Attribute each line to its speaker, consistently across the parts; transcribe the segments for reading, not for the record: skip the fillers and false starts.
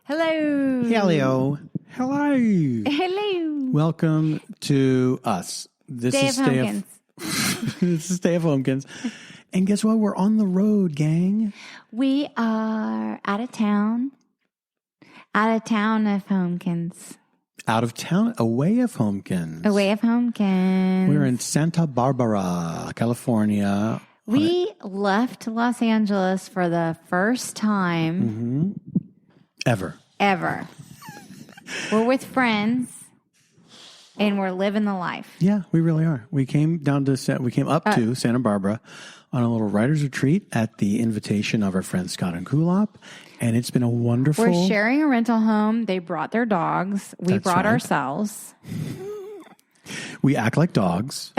Speaker 1: Hello.
Speaker 2: Hello. Hello.
Speaker 1: Hello.
Speaker 2: Welcome to us. This is
Speaker 1: Homekins.
Speaker 2: This is Stay of Homekins. And guess what? We're on the road, gang.
Speaker 1: We are out of town. Out of town of Homekins.
Speaker 2: Out of town, away of Homekins.
Speaker 1: Away of Homekins.
Speaker 2: We're in Santa Barbara, California.
Speaker 1: We left Los Angeles for the first time
Speaker 2: Ever.
Speaker 1: We're with friends and we're living the life.
Speaker 2: Yeah, we really are. We came up to Santa Barbara on a little writer's retreat at the invitation of our friends Scott and Kulop. And it's been a wonderful...
Speaker 1: We're sharing a rental home. They brought their dogs. We
Speaker 2: That's
Speaker 1: brought
Speaker 2: right.
Speaker 1: ourselves.
Speaker 2: We act like dogs.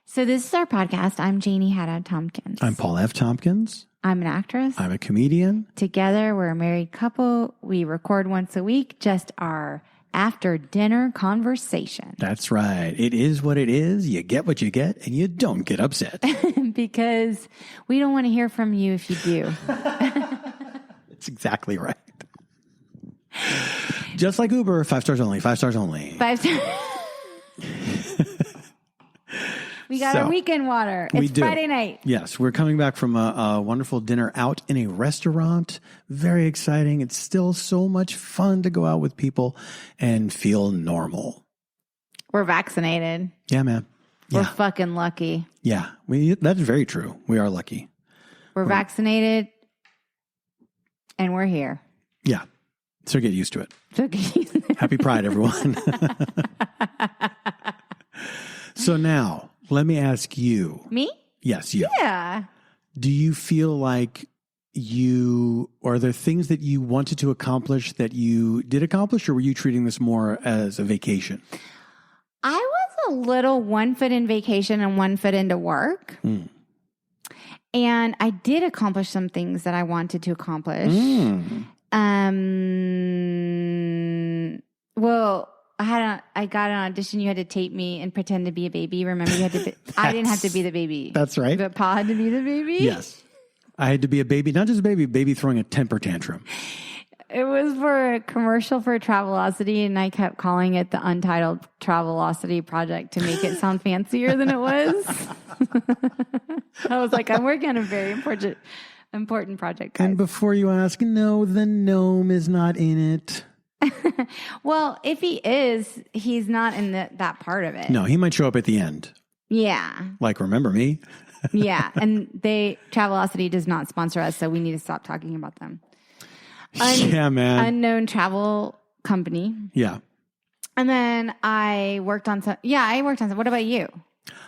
Speaker 1: So this is our podcast. I'm Janie Haddad Tompkins.
Speaker 2: I'm Paul F. Tompkins.
Speaker 1: I'm an actress.
Speaker 2: I'm a comedian.
Speaker 1: Together, we're a married couple. We record once a week, just our after dinner conversation.
Speaker 2: That's right. It is what it is. You get what you get, and you don't get upset.
Speaker 1: Because we don't want to hear from you if you do.
Speaker 2: That's exactly right. Just like Uber, 5 stars only, 5 stars only.
Speaker 1: 5 stars. We got our weekend water. It's Friday night.
Speaker 2: Yes, we're coming back from a wonderful dinner out in a restaurant. Very exciting. It's still so much fun to go out with people and feel normal.
Speaker 1: We're vaccinated.
Speaker 2: Yeah, man.
Speaker 1: We're fucking lucky.
Speaker 2: Yeah, that's very true. We are lucky.
Speaker 1: We're vaccinated and we're here.
Speaker 2: Yeah. So get used to it.
Speaker 1: So
Speaker 2: Happy Pride, everyone. So now, let me ask you.
Speaker 1: Me?
Speaker 2: Yes, you.
Speaker 1: Yeah.
Speaker 2: Do you feel like are there things that you wanted to accomplish that you did accomplish, or were you treating this more as a vacation?
Speaker 1: I was a little 1 foot in vacation and 1 foot into work. And I did accomplish some things that I wanted to accomplish. Well, I got an audition. You had to tape me and pretend to be a baby. Remember, you had to. I didn't have to be the baby.
Speaker 2: That's right.
Speaker 1: But Paul had to be the baby.
Speaker 2: Yes, I had to be a baby, not just a baby throwing a temper tantrum.
Speaker 1: It was for a commercial for Travelocity, and I kept calling it the Untitled Travelocity Project to make it sound fancier than it was. I was like, I'm working on a very important project, guys.
Speaker 2: And before you ask, no, the gnome is not in it.
Speaker 1: Well, if he is, he's not in that part of it.
Speaker 2: No, he might show up at the end.
Speaker 1: Yeah.
Speaker 2: Like, remember me?
Speaker 1: Yeah. And Travelocity does not sponsor us, so we need to stop talking about them.
Speaker 2: Yeah, man.
Speaker 1: Unknown travel company.
Speaker 2: Yeah.
Speaker 1: And then I worked on some. What about you?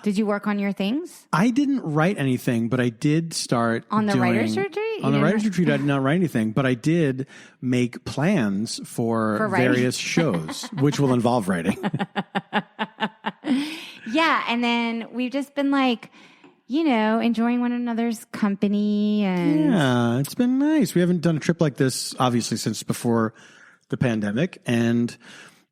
Speaker 1: Did you work on your things?
Speaker 2: I didn't write anything, but I did start
Speaker 1: on the writer's retreat?
Speaker 2: On the writer's retreat, I did not write anything, but I did make plans for various shows, which will involve writing.
Speaker 1: Yeah, and then we've just been enjoying one another's company. And
Speaker 2: yeah, it's been nice. We haven't done a trip like this, obviously, since before the pandemic, and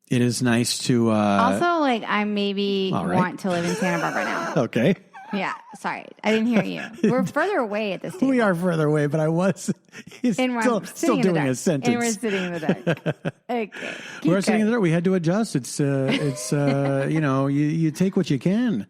Speaker 2: it is nice to...
Speaker 1: also, I maybe want to live in Santa Barbara now.
Speaker 2: Okay.
Speaker 1: Yeah, sorry. I didn't hear you. We're further away at this table.
Speaker 2: We are further away, but I was still doing a sentence.
Speaker 1: And we're sitting in the dark. Okay.
Speaker 2: We're sitting in the dark. We had to adjust. It's you take what you can.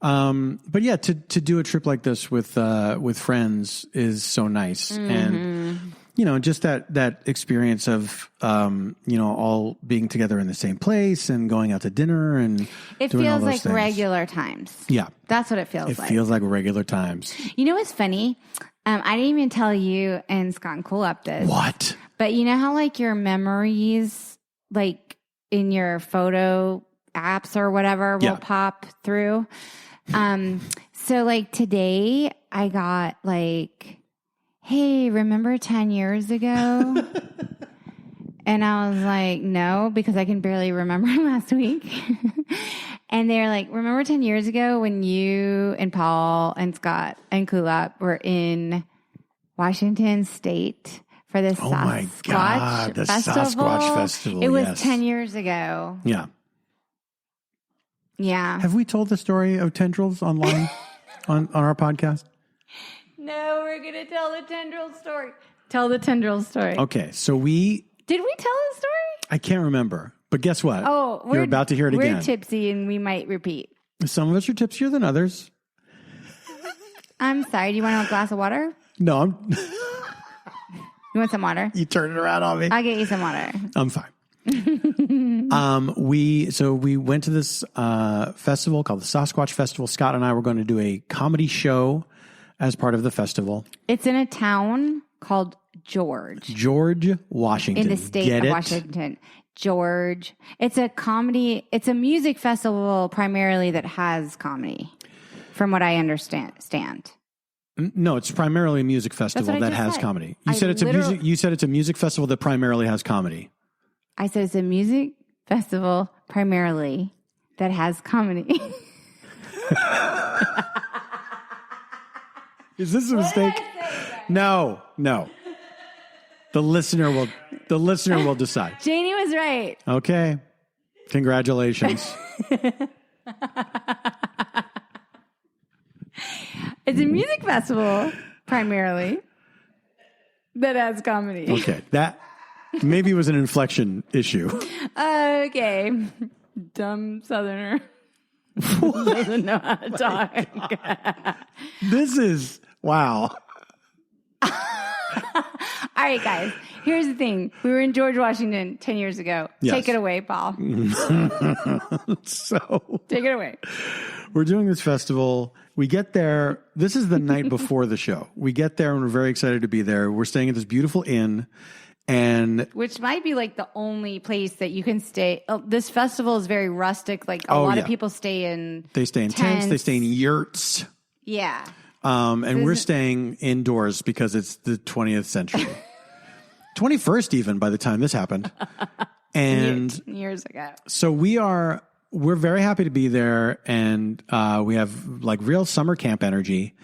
Speaker 2: But yeah, to do a trip like this with friends is so nice. And just that experience of, all being together in the same place and going out to dinner and
Speaker 1: it
Speaker 2: doing
Speaker 1: feels
Speaker 2: all those
Speaker 1: like
Speaker 2: things.
Speaker 1: Regular times.
Speaker 2: Yeah.
Speaker 1: That's what it feels like.
Speaker 2: It feels like regular times.
Speaker 1: You know what's funny? I didn't even tell you and Scott and Cool Up this.
Speaker 2: What?
Speaker 1: But you know how your memories, in your photo apps or whatever will pop through? So today I got hey, remember 10 years ago? And I was like, no, because I can barely remember last week. And they're like, remember 10 years ago when you and Paul and Scott and Kulop were in Washington State for the Sasquatch Festival?
Speaker 2: Sasquatch Festival,
Speaker 1: It was 10 years ago.
Speaker 2: Yeah.
Speaker 1: Yeah.
Speaker 2: Have we told the story of tendrils online on our podcast?
Speaker 1: No, we're going to tell the tendril story. Tell the tendril story.
Speaker 2: Okay, so
Speaker 1: Did we tell the story?
Speaker 2: I can't remember, but guess what?
Speaker 1: Oh,
Speaker 2: you're about to hear it again.
Speaker 1: We're tipsy and we might repeat.
Speaker 2: Some of us are tipsier than others.
Speaker 1: I'm sorry. Do you want a glass of water?
Speaker 2: No,
Speaker 1: You want some water?
Speaker 2: You turn it around on me.
Speaker 1: I'll get you some water.
Speaker 2: I'm fine. We went to this festival called the Sasquatch Festival. Scott and I were going to do a comedy show as part of the festival.
Speaker 1: It's in a town called George,
Speaker 2: Washington.
Speaker 1: in the state of Washington. George. It's a comedy. It's a music festival primarily that has comedy, from what I understand.
Speaker 2: No, it's primarily a music festival that has comedy. You said it's a music festival that primarily has comedy.
Speaker 1: I said it's a music festival primarily that has comedy.
Speaker 2: Is this a mistake? No. The listener will decide.
Speaker 1: Janie was right.
Speaker 2: Okay. Congratulations.
Speaker 1: It's a music festival primarily that has comedy.
Speaker 2: Okay. That maybe was an inflection issue.
Speaker 1: Okay. Dumb Southerner. Doesn't know how to talk.
Speaker 2: This is, wow.
Speaker 1: All right, guys. Here's the thing. We were in George, Washington 10 years ago. Yes. Take it away, Paul. Take it away.
Speaker 2: We're doing this festival. We get there. This is the night before the show. We get there and we're very excited to be there. We're staying at this beautiful inn. Which might be like the only place that you can stay. This festival is very rustic. Like a lot of people stay in tents. They stay in yurts.
Speaker 1: Yeah.
Speaker 2: And we're staying indoors because it's the 20th century. 21st even by the time this happened. And
Speaker 1: years ago.
Speaker 2: So we're very happy to be there, and we have like real summer camp energy.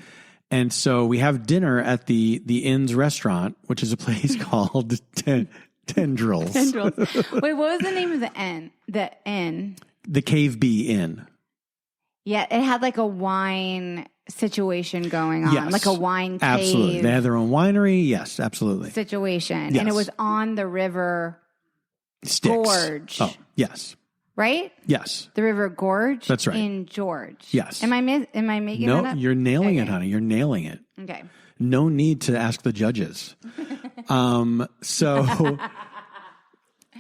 Speaker 2: And so we have dinner at the inn's restaurant, which is a place called Tendrils.
Speaker 1: Tendrils. Wait, what was the name of the inn? The inn.
Speaker 2: The Cave Bee Inn.
Speaker 1: Yeah, it had like a wine situation going on, like a wine cave.
Speaker 2: Absolutely. They had their own winery. Yes, absolutely.
Speaker 1: Situation. Yes. And it was on the river Gorge.
Speaker 2: Oh, yes.
Speaker 1: Right?
Speaker 2: Yes.
Speaker 1: The River Gorge.
Speaker 2: That's right.
Speaker 1: In George.
Speaker 2: Yes.
Speaker 1: Am I making that up?
Speaker 2: No, you're nailing it, honey. You're nailing it.
Speaker 1: Okay.
Speaker 2: No need to ask the judges. So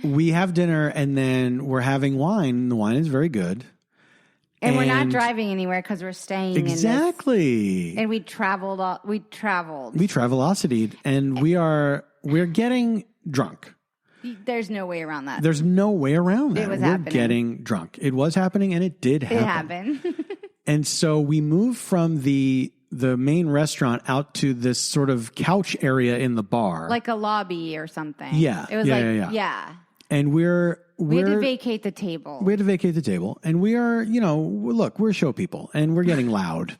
Speaker 2: we have dinner and then we're having wine. The wine is very good.
Speaker 1: And we're not driving anywhere because we're staying
Speaker 2: exactly.
Speaker 1: In this. And we traveled. We
Speaker 2: travelocity'd, and we're getting drunk.
Speaker 1: There's no way around that.
Speaker 2: There's no way around that.
Speaker 1: It was
Speaker 2: happening. Getting drunk. It was happening, and it did happen.
Speaker 1: It happened.
Speaker 2: And so we moved from the main restaurant out to this sort of couch area in the bar,
Speaker 1: like a lobby or something.
Speaker 2: Yeah,
Speaker 1: it was yeah.
Speaker 2: And we had
Speaker 1: to vacate the table.
Speaker 2: And we are, look, we're show people, and we're getting loud.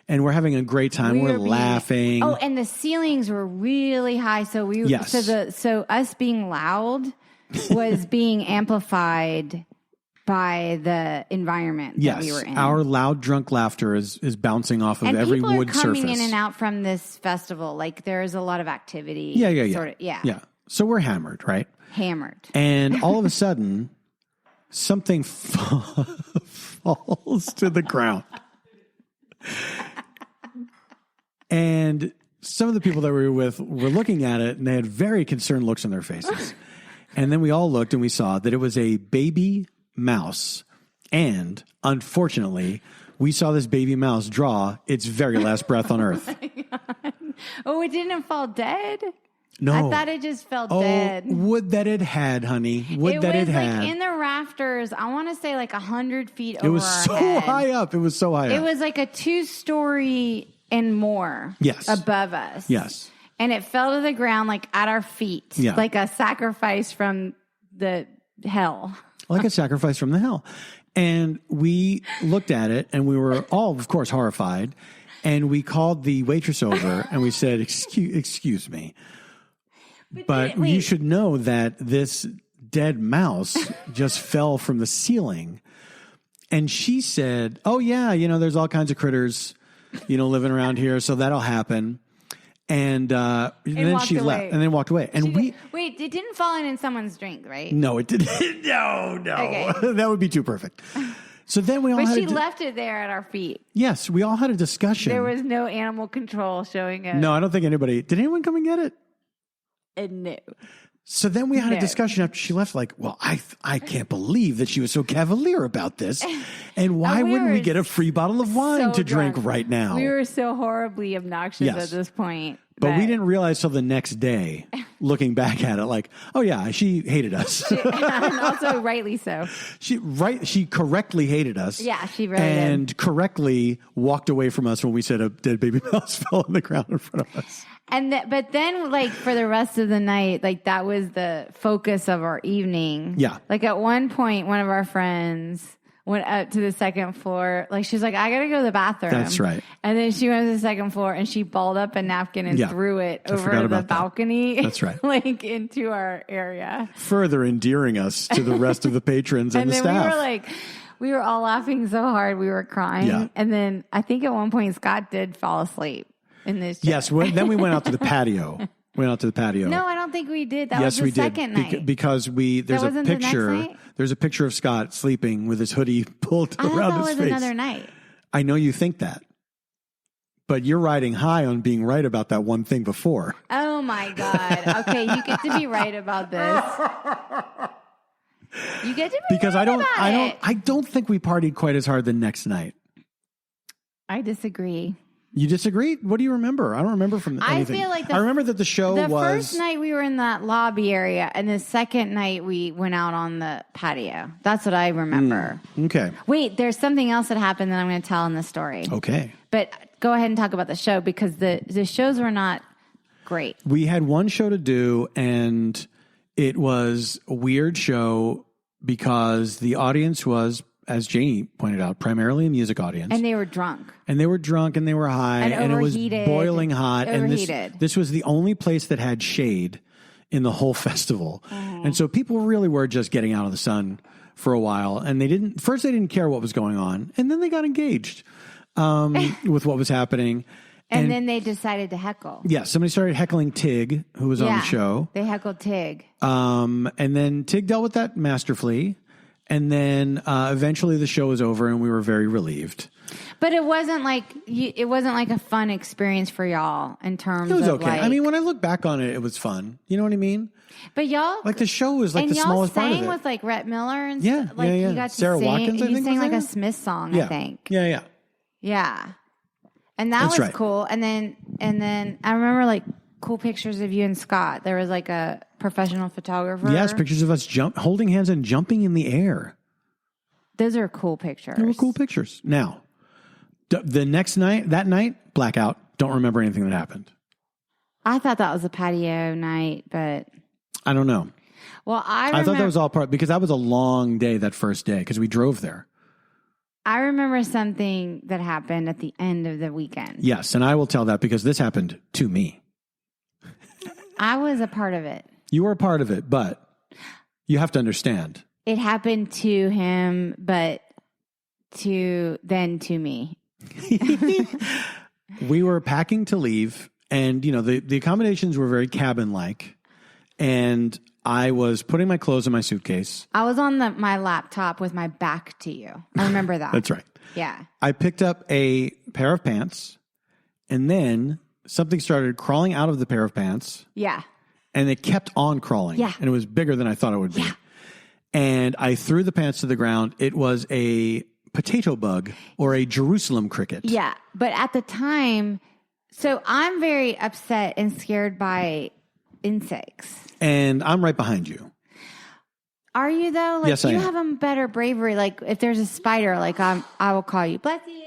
Speaker 2: And we're having a great time. We're laughing.
Speaker 1: Oh, and the ceilings were really high. So so us being loud was being amplified by the environment that we were in.
Speaker 2: Our loud, drunk laughter is bouncing off of every wood surface. And people are coming
Speaker 1: in and out from this festival. Like there's a lot of activity.
Speaker 2: Yeah. So we're hammered, right?
Speaker 1: Hammered.
Speaker 2: And all of a sudden, something falls to the ground. And some of the people that we were with were looking at it, and they had very concerned looks on their faces. And then we all looked, and we saw that it was a baby mouse. And unfortunately, we saw this baby mouse draw its very last breath on Earth.
Speaker 1: Oh, it didn't fall dead?
Speaker 2: No.
Speaker 1: I thought it just fell dead.
Speaker 2: Would that it had, honey. Would that it had.
Speaker 1: It was like in the rafters, I want to say like 100 feet over
Speaker 2: our head. It was so high up. It was so high up.
Speaker 1: It was like a 2-story and more above us.
Speaker 2: Yes.
Speaker 1: And it fell to the ground like at our feet.
Speaker 2: Yeah.
Speaker 1: Like a sacrifice from the hell.
Speaker 2: Like a sacrifice from the hell. And we looked at it and we were all, of course, horrified. And we called the waitress over and we said, excuse me. But you should know that this dead mouse just fell from the ceiling. And she said, oh, yeah, there's all kinds of critters, living around here. So that'll happen. And then she left and then walked away. And
Speaker 1: wait, it didn't fall in someone's drink, right?
Speaker 2: No, it didn't. No. Okay. That would be too perfect. So then we all
Speaker 1: But she left it there at our feet.
Speaker 2: Yes, we all had a discussion.
Speaker 1: There was no animal control showing up.
Speaker 2: No, I don't think anybody. Did anyone come and get it?
Speaker 1: No.
Speaker 2: So then we had a discussion after she left, like, well, I can't believe that she was so cavalier about this. And why wouldn't we get a free bottle of wine to drink right now?
Speaker 1: We were so horribly obnoxious at this point.
Speaker 2: But we didn't realize till the next day, looking back at it, like, oh yeah, she hated us.
Speaker 1: And also rightly so.
Speaker 2: She correctly hated us.
Speaker 1: Yeah, she really
Speaker 2: and
Speaker 1: did.
Speaker 2: Correctly walked away from us when we said a dead baby mouse fell on the ground in front of us.
Speaker 1: But then, like, for the rest of the night, like, that was the focus of our evening.
Speaker 2: Yeah.
Speaker 1: Like, at one point, one of our friends went up to the second floor. Like, she's like, I got to go to the bathroom.
Speaker 2: That's right.
Speaker 1: And then she went to the second floor and she balled up a napkin and threw it over the balcony.
Speaker 2: That's right.
Speaker 1: Like, into our area.
Speaker 2: Further endearing us to the rest of the patrons and the staff.
Speaker 1: And then we were all laughing so hard we were crying. Yeah. And then I think at one point Scott did fall asleep in this chair.
Speaker 2: Yes. Then we went out to the patio.
Speaker 1: No, I don't think we did. That was the second night.
Speaker 2: Because there's a picture. There's a picture of Scott sleeping with his hoodie pulled around his face.
Speaker 1: I thought it was another night.
Speaker 2: I know you think that. But you're riding high on being right about that one thing before.
Speaker 1: Oh my God. Okay, you get to be right about this. You get to be right about it.
Speaker 2: I don't think we partied quite as hard the next night.
Speaker 1: I disagree.
Speaker 2: You disagree? What do you remember? I don't remember from anything.
Speaker 1: I feel like
Speaker 2: I remember that the show was...
Speaker 1: The first night we were in that lobby area, and the second night we went out on the patio. That's what I remember.
Speaker 2: Okay.
Speaker 1: Wait, there's something else that happened that I'm going to tell in the story.
Speaker 2: Okay.
Speaker 1: But go ahead and talk about the show, because the shows were not great.
Speaker 2: We had one show to do, and it was a weird show because the audience was, as Janie pointed out, primarily a music audience.
Speaker 1: And they were drunk.
Speaker 2: And they were high. And it was boiling hot.
Speaker 1: Overheated.
Speaker 2: And this was the only place that had shade in the whole festival. And so people really were just getting out of the sun for a while. And they didn't care what was going on. And then they got engaged with what was happening.
Speaker 1: And then they decided to heckle.
Speaker 2: Yeah, somebody started heckling Tig, who was on the show.
Speaker 1: They heckled Tig.
Speaker 2: And then Tig dealt with that masterfully. And then eventually the show was over, and we were very relieved.
Speaker 1: But it wasn't like a fun experience for y'all in terms of... It was okay.
Speaker 2: I mean, when I look back on it, it was fun. You know what I mean?
Speaker 1: But y'all...
Speaker 2: Like, the show was like the smallest part of it.
Speaker 1: And y'all sang with like Rhett Miller and
Speaker 2: stuff.
Speaker 1: Like,
Speaker 2: you got to Sarah
Speaker 1: sing.
Speaker 2: Watkins, I think,
Speaker 1: you sang like a Smith song, I think.
Speaker 2: Yeah.
Speaker 1: And that was cool. And then I remember like cool pictures of you and Scott. There was like a professional photographer.
Speaker 2: Yes, pictures of us holding hands and jumping in the air.
Speaker 1: Those are cool pictures.
Speaker 2: They were cool pictures. Now, that night, blackout. Don't remember anything that happened.
Speaker 1: I thought that was a patio night, but...
Speaker 2: I don't know.
Speaker 1: Well, I
Speaker 2: thought that was all part... Because that was a long day that first day, because we drove there.
Speaker 1: I remember something that happened at the end of the weekend.
Speaker 2: Yes, and I will tell that because this happened to me.
Speaker 1: I was a part of it.
Speaker 2: You were a part of it, but you have to understand...
Speaker 1: It happened to him, but to me.
Speaker 2: We were packing to leave, and the accommodations were very cabin-like, and I was putting my clothes in my suitcase.
Speaker 1: I was on my laptop with my back to you. I remember that.
Speaker 2: That's right.
Speaker 1: Yeah.
Speaker 2: I picked up a pair of pants, and then something started crawling out of the pair of pants.
Speaker 1: Yeah.
Speaker 2: And it kept on crawling.
Speaker 1: Yeah.
Speaker 2: And it was bigger than I thought it would be.
Speaker 1: Yeah.
Speaker 2: And I threw the pants to the ground. It was a potato bug or a Jerusalem cricket.
Speaker 1: Yeah. But at the time, so I'm very upset and scared by insects.
Speaker 2: And I'm right behind you.
Speaker 1: Are you though? Like,
Speaker 2: yes, I am.
Speaker 1: You have a better bravery. Like if there's a spider, like I will call you. Bless you.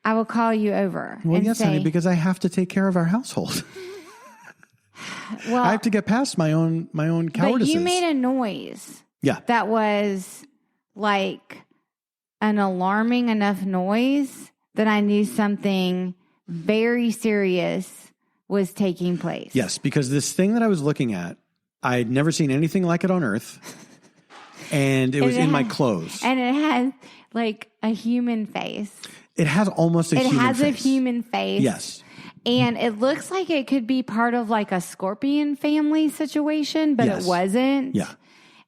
Speaker 1: I will call you over.
Speaker 2: Well,
Speaker 1: and
Speaker 2: yes,
Speaker 1: say,
Speaker 2: honey, because I have to take care of our household.
Speaker 1: Well,
Speaker 2: I have to get past my own cowardice.
Speaker 1: But you made a noise.
Speaker 2: Yeah.
Speaker 1: That was like an alarming enough noise that I knew something very serious was taking place.
Speaker 2: Yes, because this thing that I was looking at, I had never seen anything like it on Earth. And it was in my clothes.
Speaker 1: And it has like a human face.
Speaker 2: It has almost a human face.
Speaker 1: It has a human face.
Speaker 2: Yes.
Speaker 1: And it looks like it could be part of like a scorpion family situation, but it wasn't.
Speaker 2: Yeah.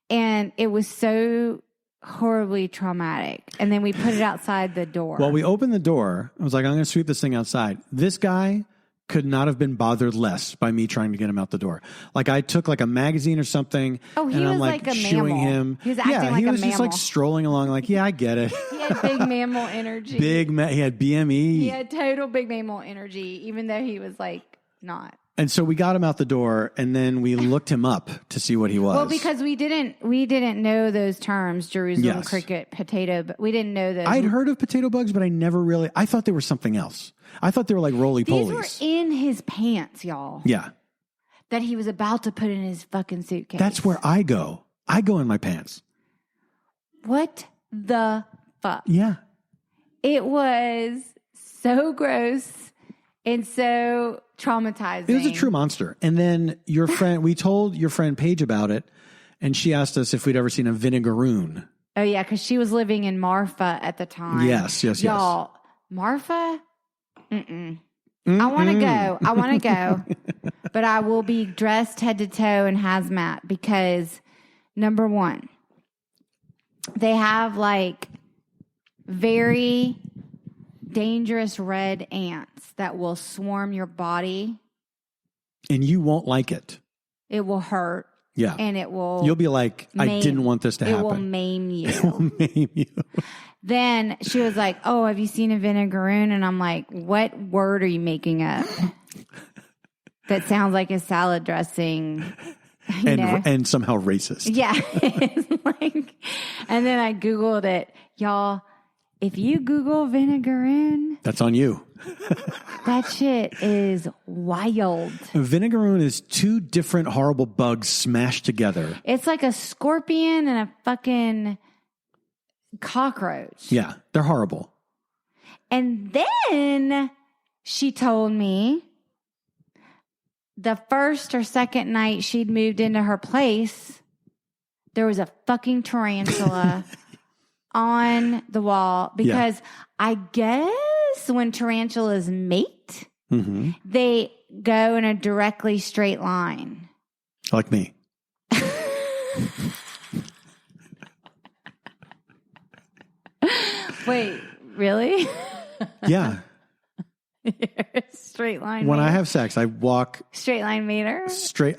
Speaker 1: And it was so horribly traumatic. And then we put it outside the door.
Speaker 2: Well, we opened the door. I was like, I'm going to sweep this thing outside. This guy could not have been bothered less by me trying to get him out the door. Like I took like a magazine or something.
Speaker 1: Oh, he
Speaker 2: and
Speaker 1: was
Speaker 2: I'm like
Speaker 1: a
Speaker 2: shooing
Speaker 1: mammal.
Speaker 2: him.
Speaker 1: He was acting like a mammal.
Speaker 2: He was just like strolling along like, yeah, I get it.
Speaker 1: He had big mammal energy.
Speaker 2: He had BME.
Speaker 1: He had total big mammal energy, even though he was like not.
Speaker 2: And so we got him out the door, and then we looked him up to see what he was.
Speaker 1: Well, because we didn't know those terms, Jerusalem cricket, potato, but we didn't know those.
Speaker 2: I'd heard of potato bugs, but I thought they were something else. I thought they were like roly-polies.
Speaker 1: These were in his pants, y'all.
Speaker 2: Yeah.
Speaker 1: That he was about to put in his fucking suitcase.
Speaker 2: That's where I go. I go in my pants.
Speaker 1: What the fuck?
Speaker 2: Yeah.
Speaker 1: It was so gross and so traumatizing.
Speaker 2: It was a true monster. And then we told your friend Paige about it, and she asked us if we'd ever seen a vinegaroon.
Speaker 1: Oh, yeah, because she was living in Marfa at the time.
Speaker 2: Yes.
Speaker 1: Y'all, Marfa? Mm-mm. I want to go. But I will be dressed head to toe in hazmat because, number one, they have like very dangerous red ants that will swarm your body.
Speaker 2: And you won't like it.
Speaker 1: It will hurt.
Speaker 2: Yeah.
Speaker 1: And it will...
Speaker 2: You'll be like, I didn't want this to happen.
Speaker 1: It will maim you.
Speaker 2: It will maim you.
Speaker 1: Then she was like, oh, have you seen a vinegaroon? And I'm like, what word are you making up? That sounds like a salad dressing.
Speaker 2: And somehow racist.
Speaker 1: Yeah. It's like, and then I Googled it. Y'all, if you Google vinegaroon...
Speaker 2: That's on you.
Speaker 1: That shit is wild.
Speaker 2: Vinegaroon is two different horrible bugs smashed together.
Speaker 1: It's like a scorpion and a fucking cockroach.
Speaker 2: Yeah, they're horrible.
Speaker 1: And then she told me the first or second night she'd moved into her place, there was a fucking tarantula on the wall because I guess when tarantulas mate, they go in a directly straight line.
Speaker 2: Like me.
Speaker 1: Wait, really?
Speaker 2: Yeah.
Speaker 1: Straight line
Speaker 2: When
Speaker 1: mater?
Speaker 2: I have sex, I walk
Speaker 1: straight line mater.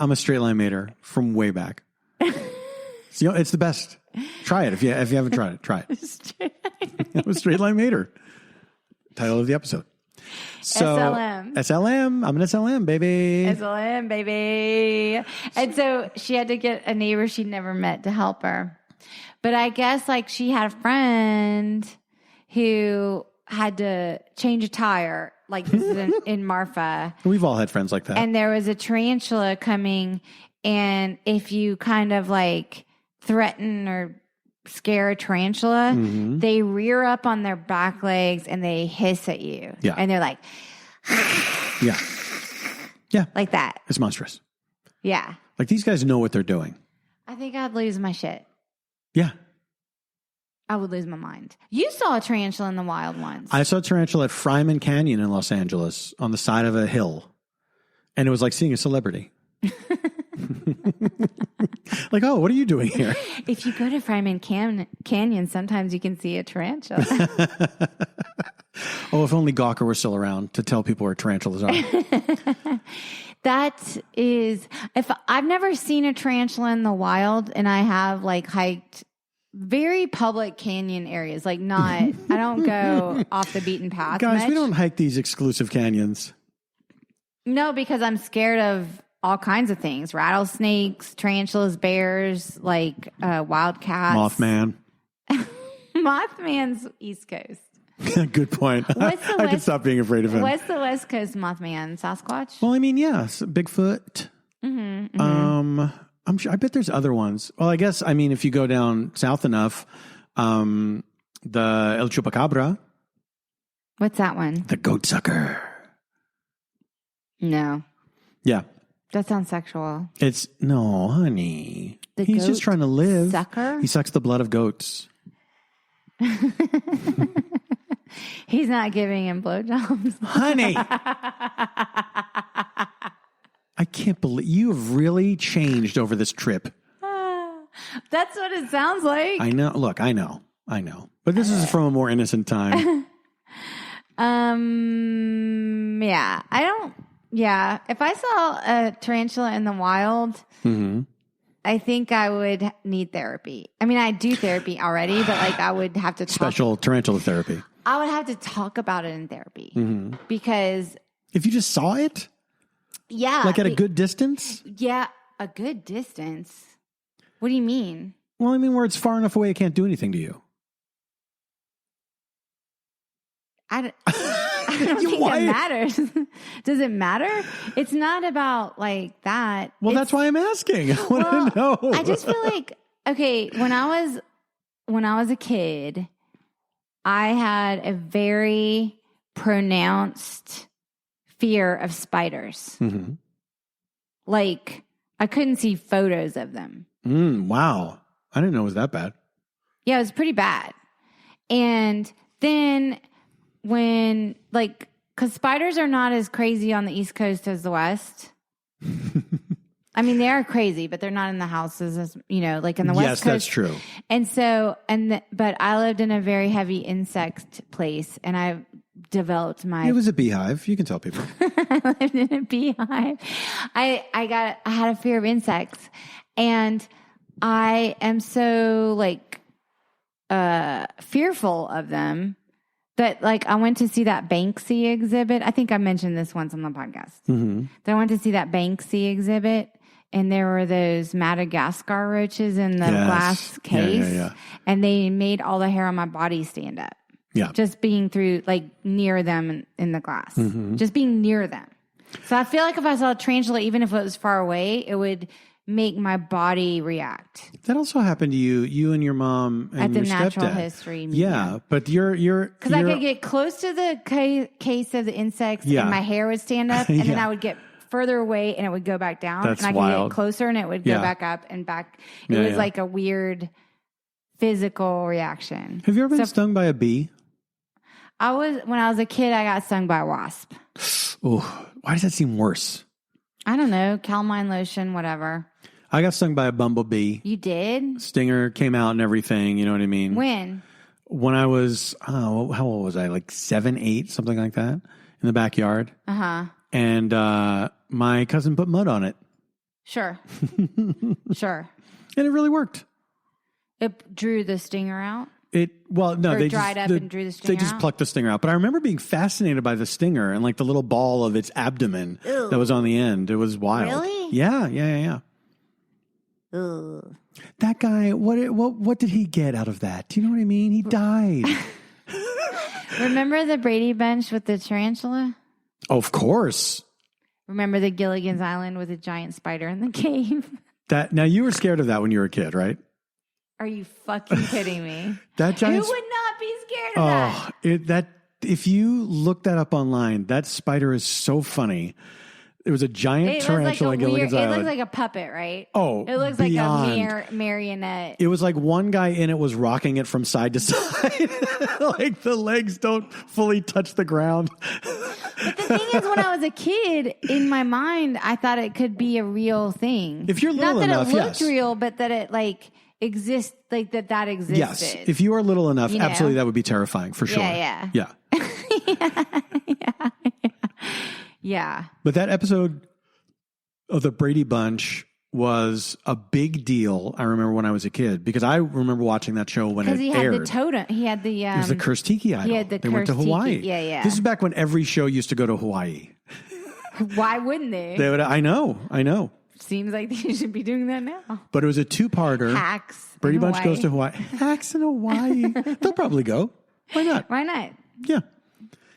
Speaker 2: I'm a straight line mater from way back. So, it's the best. Try it if you haven't tried it. Try it. I'm a straight line mater. Title of the episode. So, SLM. I'm an SLM, baby.
Speaker 1: SLM, baby. And so she had to get a neighbor she'd never met to help her. But I guess like she had a friend who had to change a tire. Like this is in Marfa.
Speaker 2: We've all had friends like that.
Speaker 1: And there was a tarantula coming. And if you kind of like threaten or scare a tarantula, they rear up on their back legs and they hiss at you.
Speaker 2: Yeah.
Speaker 1: And they're like,
Speaker 2: yeah. Yeah.
Speaker 1: Like that.
Speaker 2: It's monstrous.
Speaker 1: Yeah.
Speaker 2: Like these guys know what they're doing.
Speaker 1: I think I'd lose my shit.
Speaker 2: Yeah.
Speaker 1: I would lose my mind. You saw a tarantula in the wild once.
Speaker 2: I saw a tarantula at Fryman Canyon in Los Angeles on the side of a hill. And it was like seeing a celebrity. Like, oh, what are you doing here?
Speaker 1: If you go to Fryman Canyon, sometimes you can see a tarantula.
Speaker 2: Oh, if only Gawker were still around to tell people where tarantulas are.
Speaker 1: That is, if I've never seen a tarantula in the wild, and I have like hiked very public canyon areas, like not, I don't go off the beaten path.
Speaker 2: Guys,
Speaker 1: much.
Speaker 2: we don't hike these exclusive canyons.
Speaker 1: No, because I'm scared of all kinds of things: rattlesnakes, tarantulas, bears, like wildcats.
Speaker 2: Mothman.
Speaker 1: Mothman's East Coast.
Speaker 2: Good point. I can stop being afraid of him.
Speaker 1: What's the West Coast Mothman? Sasquatch?
Speaker 2: Well, I mean, yes, Bigfoot. I'm sure. I bet there's other ones. Well, I guess. I mean, if you go down south enough, the El Chupacabra.
Speaker 1: What's that one?
Speaker 2: The goat sucker.
Speaker 1: No.
Speaker 2: Yeah.
Speaker 1: That sounds sexual.
Speaker 2: No, honey.
Speaker 1: The
Speaker 2: He's
Speaker 1: goat
Speaker 2: just trying to live.
Speaker 1: Sucker?
Speaker 2: He sucks the blood of goats.
Speaker 1: He's not giving him blowjobs.
Speaker 2: Honey. I can't believe you have really changed over this trip.
Speaker 1: That's what it sounds like.
Speaker 2: I know. Look, I know. But this is from a more innocent time.
Speaker 1: Yeah. If I saw a tarantula in the wild, I think I would need therapy. I mean, I do therapy already, but like I would have to talk.
Speaker 2: Special tarantula therapy.
Speaker 1: I would have to talk about it in therapy because
Speaker 2: if you just saw it, like at a good distance.
Speaker 1: Yeah, a good distance. What do you mean?
Speaker 2: Well, I mean where it's far enough away it can't do anything to you.
Speaker 1: I don't think that matters. Does it matter? It's not about like that.
Speaker 2: Well, that's why I'm asking. I want to know.
Speaker 1: I just feel like, okay, when I was a kid, I had a very pronounced fear of spiders. Like, I couldn't see photos of them.
Speaker 2: Wow. I didn't know it was that bad.
Speaker 1: Yeah, it was pretty bad. And then when, like, because spiders are not as crazy on the East Coast as the West. I mean, they are crazy, but they're not in the houses as, like in the West Coast.
Speaker 2: Yes, that's true.
Speaker 1: And so, but I lived in a very heavy insect place, and I developed my...
Speaker 2: It was a beehive. You can tell people.
Speaker 1: I lived in a beehive. I had a fear of insects, and I am so like fearful of them that like I went to see that Banksy exhibit. I think I mentioned this once on the podcast. That I went to see that Banksy exhibit, and there were those Madagascar roaches in the glass case, and they made all the hair on my body stand up. Yeah, just being through like near them in the glass, just being near them. So I feel like if I saw a tarantula, even if it was far away, it would make my body react.
Speaker 2: That also happened to you and your mom and
Speaker 1: at the
Speaker 2: your
Speaker 1: Natural
Speaker 2: stepdad.
Speaker 1: History Museum.
Speaker 2: Yeah, but you're
Speaker 1: because I could get close to the case of the insects, and my hair would stand up, and then I would get further away, and it would go back down.
Speaker 2: That's
Speaker 1: and I could get closer, and it would go back up and back. It was like a weird physical reaction.
Speaker 2: Have you ever been stung by a bee?
Speaker 1: When I was a kid, I got stung by a wasp.
Speaker 2: Oh, why does that seem worse?
Speaker 1: I don't know. Calamine lotion, whatever.
Speaker 2: I got stung by a bumblebee.
Speaker 1: You did?
Speaker 2: Stinger came out and everything. You know what I mean?
Speaker 1: When?
Speaker 2: When I was, how old was I? Like 7, 8, something like that, in the backyard. And my cousin put mud on it.
Speaker 1: Sure. Sure.
Speaker 2: And it really worked.
Speaker 1: It drew the stinger out?
Speaker 2: They
Speaker 1: dried up and drew the stinger out?
Speaker 2: They just plucked the stinger out. But I remember being fascinated by the stinger and like the little ball of its abdomen that was on the end. It was wild.
Speaker 1: Really?
Speaker 2: Yeah.
Speaker 1: Ugh.
Speaker 2: That guy, what did he get out of that? Do you know what I mean? He died.
Speaker 1: Remember the Brady Bunch with the tarantula?
Speaker 2: Oh, of course.
Speaker 1: Remember the Gilligan's Island with a giant spider in the cave?
Speaker 2: Now you were scared of that when you were a kid, right?
Speaker 1: Are you fucking kidding me?
Speaker 2: That giant
Speaker 1: Who would not be scared of that?
Speaker 2: If you look that up online, that spider is so funny. It was a giant tarantula like Gilligan's Island.
Speaker 1: It looks like a puppet, right?
Speaker 2: Oh,
Speaker 1: it looks
Speaker 2: beyond.
Speaker 1: like a marionette.
Speaker 2: It was like one guy in it was rocking it from side to side. Like the legs don't fully touch the ground.
Speaker 1: But the thing is, when I was a kid, in my mind, I thought it could be a real thing.
Speaker 2: If you're little enough,
Speaker 1: not that it looked real, but that it like exists, like that existed.
Speaker 2: Yes, if you are little enough, absolutely, that would be terrifying for sure.
Speaker 1: Yeah. Yeah.
Speaker 2: But that episode of the Brady Bunch was a big deal. I remember when I was a kid because I remember watching that show when it aired.
Speaker 1: Because he had the totem. He had the.
Speaker 2: It was the Cursed Tiki Idol.
Speaker 1: He had the
Speaker 2: They went to
Speaker 1: Cursed
Speaker 2: Hawaii.
Speaker 1: Tiki. Yeah.
Speaker 2: This is back when every show used to go to Hawaii.
Speaker 1: Why wouldn't they?
Speaker 2: They would. I know.
Speaker 1: Seems like they should be doing that now.
Speaker 2: But it was a 2-parter.
Speaker 1: Hacks.
Speaker 2: Brady Bunch goes to Hawaii. Hacks in Hawaai. They'll probably go. Why not? Yeah.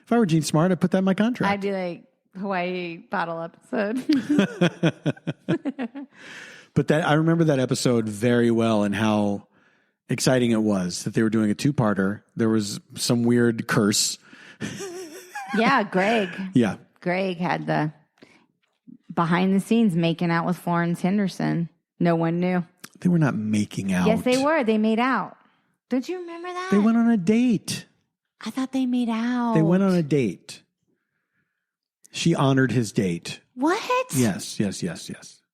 Speaker 2: If I were Gene Smart, I'd put that in my contract.
Speaker 1: I'd be like Hawaii bottle episode.
Speaker 2: But I remember that episode very well and how exciting it was that they were doing a 2-parter. There was some weird curse.
Speaker 1: Yeah, Greg.
Speaker 2: Yeah.
Speaker 1: Greg had the behind the scenes making out with Florence Henderson. No one knew.
Speaker 2: They were not making out.
Speaker 1: Yes, they were. They made out. Don't you remember that?
Speaker 2: They went on a date.
Speaker 1: I thought they made out.
Speaker 2: They went on a date. She honored his date.
Speaker 1: What?
Speaker 2: Yes.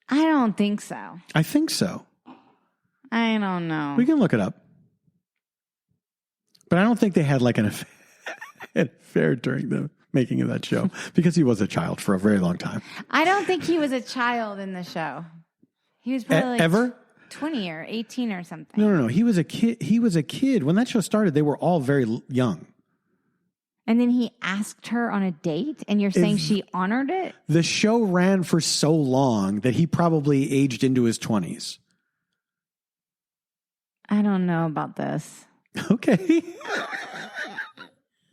Speaker 1: I don't think so.
Speaker 2: I think so.
Speaker 1: I don't know.
Speaker 2: We can look it up. But I don't think they had like an affair during the making of that show because he was a child for a very long time.
Speaker 1: I don't think he was a child in the show. He was probably like
Speaker 2: ever
Speaker 1: 20 or 18 or something.
Speaker 2: No. He was a kid. When that show started, they were all very young.
Speaker 1: And then he asked her on a date, and you're saying she honored it?
Speaker 2: The show ran for so long that he probably aged into his 20s.
Speaker 1: I don't know about this.
Speaker 2: Okay.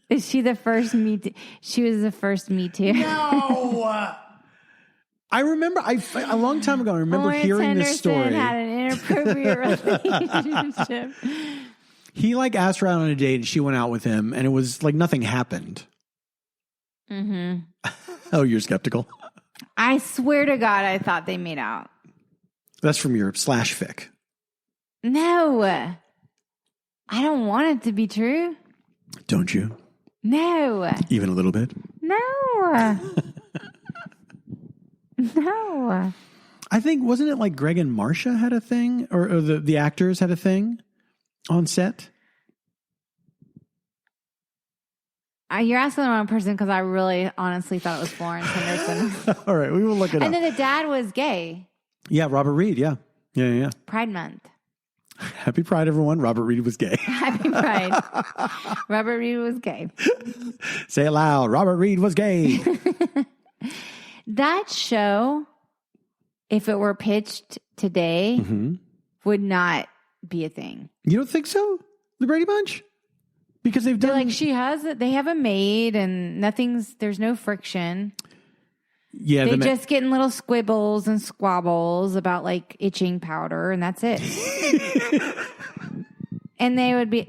Speaker 1: Is she the first Me Too? She was the first Me Too.
Speaker 2: No. I remember, a long time ago, I remember hearing this story.
Speaker 1: Had an inappropriate relationship.
Speaker 2: He like asked her out on a date and she went out with him and it was like nothing happened.
Speaker 1: Mm-hmm.
Speaker 2: Oh, you're skeptical?
Speaker 1: I swear to God, I thought they made out.
Speaker 2: That's from your slash fic.
Speaker 1: No. I don't want it to be true.
Speaker 2: Don't you?
Speaker 1: No.
Speaker 2: Even a little bit?
Speaker 1: No. No.
Speaker 2: I think, wasn't it like Greg and Marcia had a thing? Or the actors had a thing on set?
Speaker 1: You're asking the wrong person because I really honestly thought it was Florence Henderson.
Speaker 2: All right, we will look it up.
Speaker 1: And then the dad was gay.
Speaker 2: Yeah, Robert Reed, yeah.
Speaker 1: Pride Month.
Speaker 2: Happy Pride, everyone. Robert Reed was gay.
Speaker 1: Happy Pride. Robert Reed was gay.
Speaker 2: Say it loud. Robert Reed was gay.
Speaker 1: That show, if it were pitched today, would not be a thing.
Speaker 2: You don't think so? The Brady Bunch? Because they've done...
Speaker 1: they have a maid and there's no friction.
Speaker 2: Yeah,
Speaker 1: they just get in little squibbles and squabbles about like itching powder and that's it. And they would be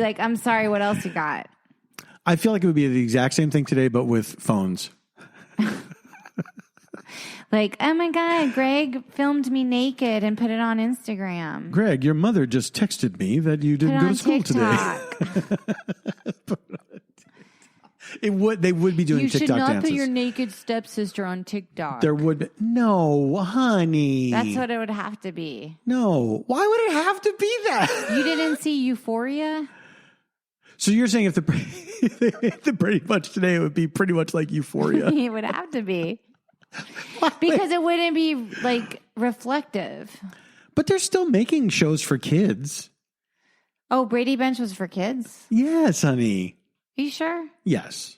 Speaker 1: like, I'm sorry, what else you got?
Speaker 2: I feel like it would be the exact same thing today, but with phones.
Speaker 1: Like, oh my God, Greg filmed me naked and put it on Instagram.
Speaker 2: Greg, your mother just texted me that you didn't go to school
Speaker 1: TikTok.
Speaker 2: today. They would be doing TikTok dances.
Speaker 1: You should not put your naked stepsister on TikTok.
Speaker 2: There would be. No, honey.
Speaker 1: That's what it would have to be.
Speaker 2: No. Why would it have to be that?
Speaker 1: You didn't see Euphoria?
Speaker 2: So you're saying if the Brady Bunch today, it would be pretty much like Euphoria?
Speaker 1: It would have to be. Because it wouldn't be like reflective.
Speaker 2: But they're still making shows for kids.
Speaker 1: Oh, Brady Bunch was for kids?
Speaker 2: Yes, honey.
Speaker 1: Are you sure?
Speaker 2: Yes.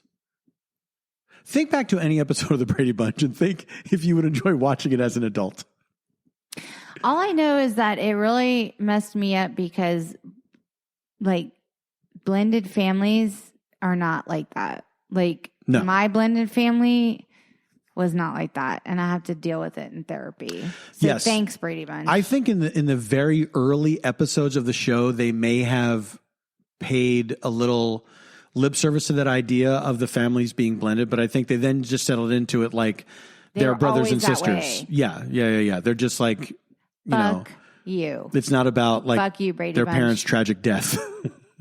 Speaker 2: Think back to any episode of the Brady Bunch and think if you would enjoy watching it as an adult.
Speaker 1: All I know is that it really messed me up because like blended families are not like that. Like my blended family was not like that, and I have to deal with it in therapy. So
Speaker 2: yes.
Speaker 1: Thanks, Brady Bunch.
Speaker 2: I think in the very early episodes of the show, they may have paid a little lip service to that idea of the families being blended, but I think they then just settled into it like they're brothers and sisters. Yeah. They're just like,
Speaker 1: you.
Speaker 2: It's not about like
Speaker 1: Fuck you, Brady
Speaker 2: their
Speaker 1: Bunch.
Speaker 2: parents' tragic death.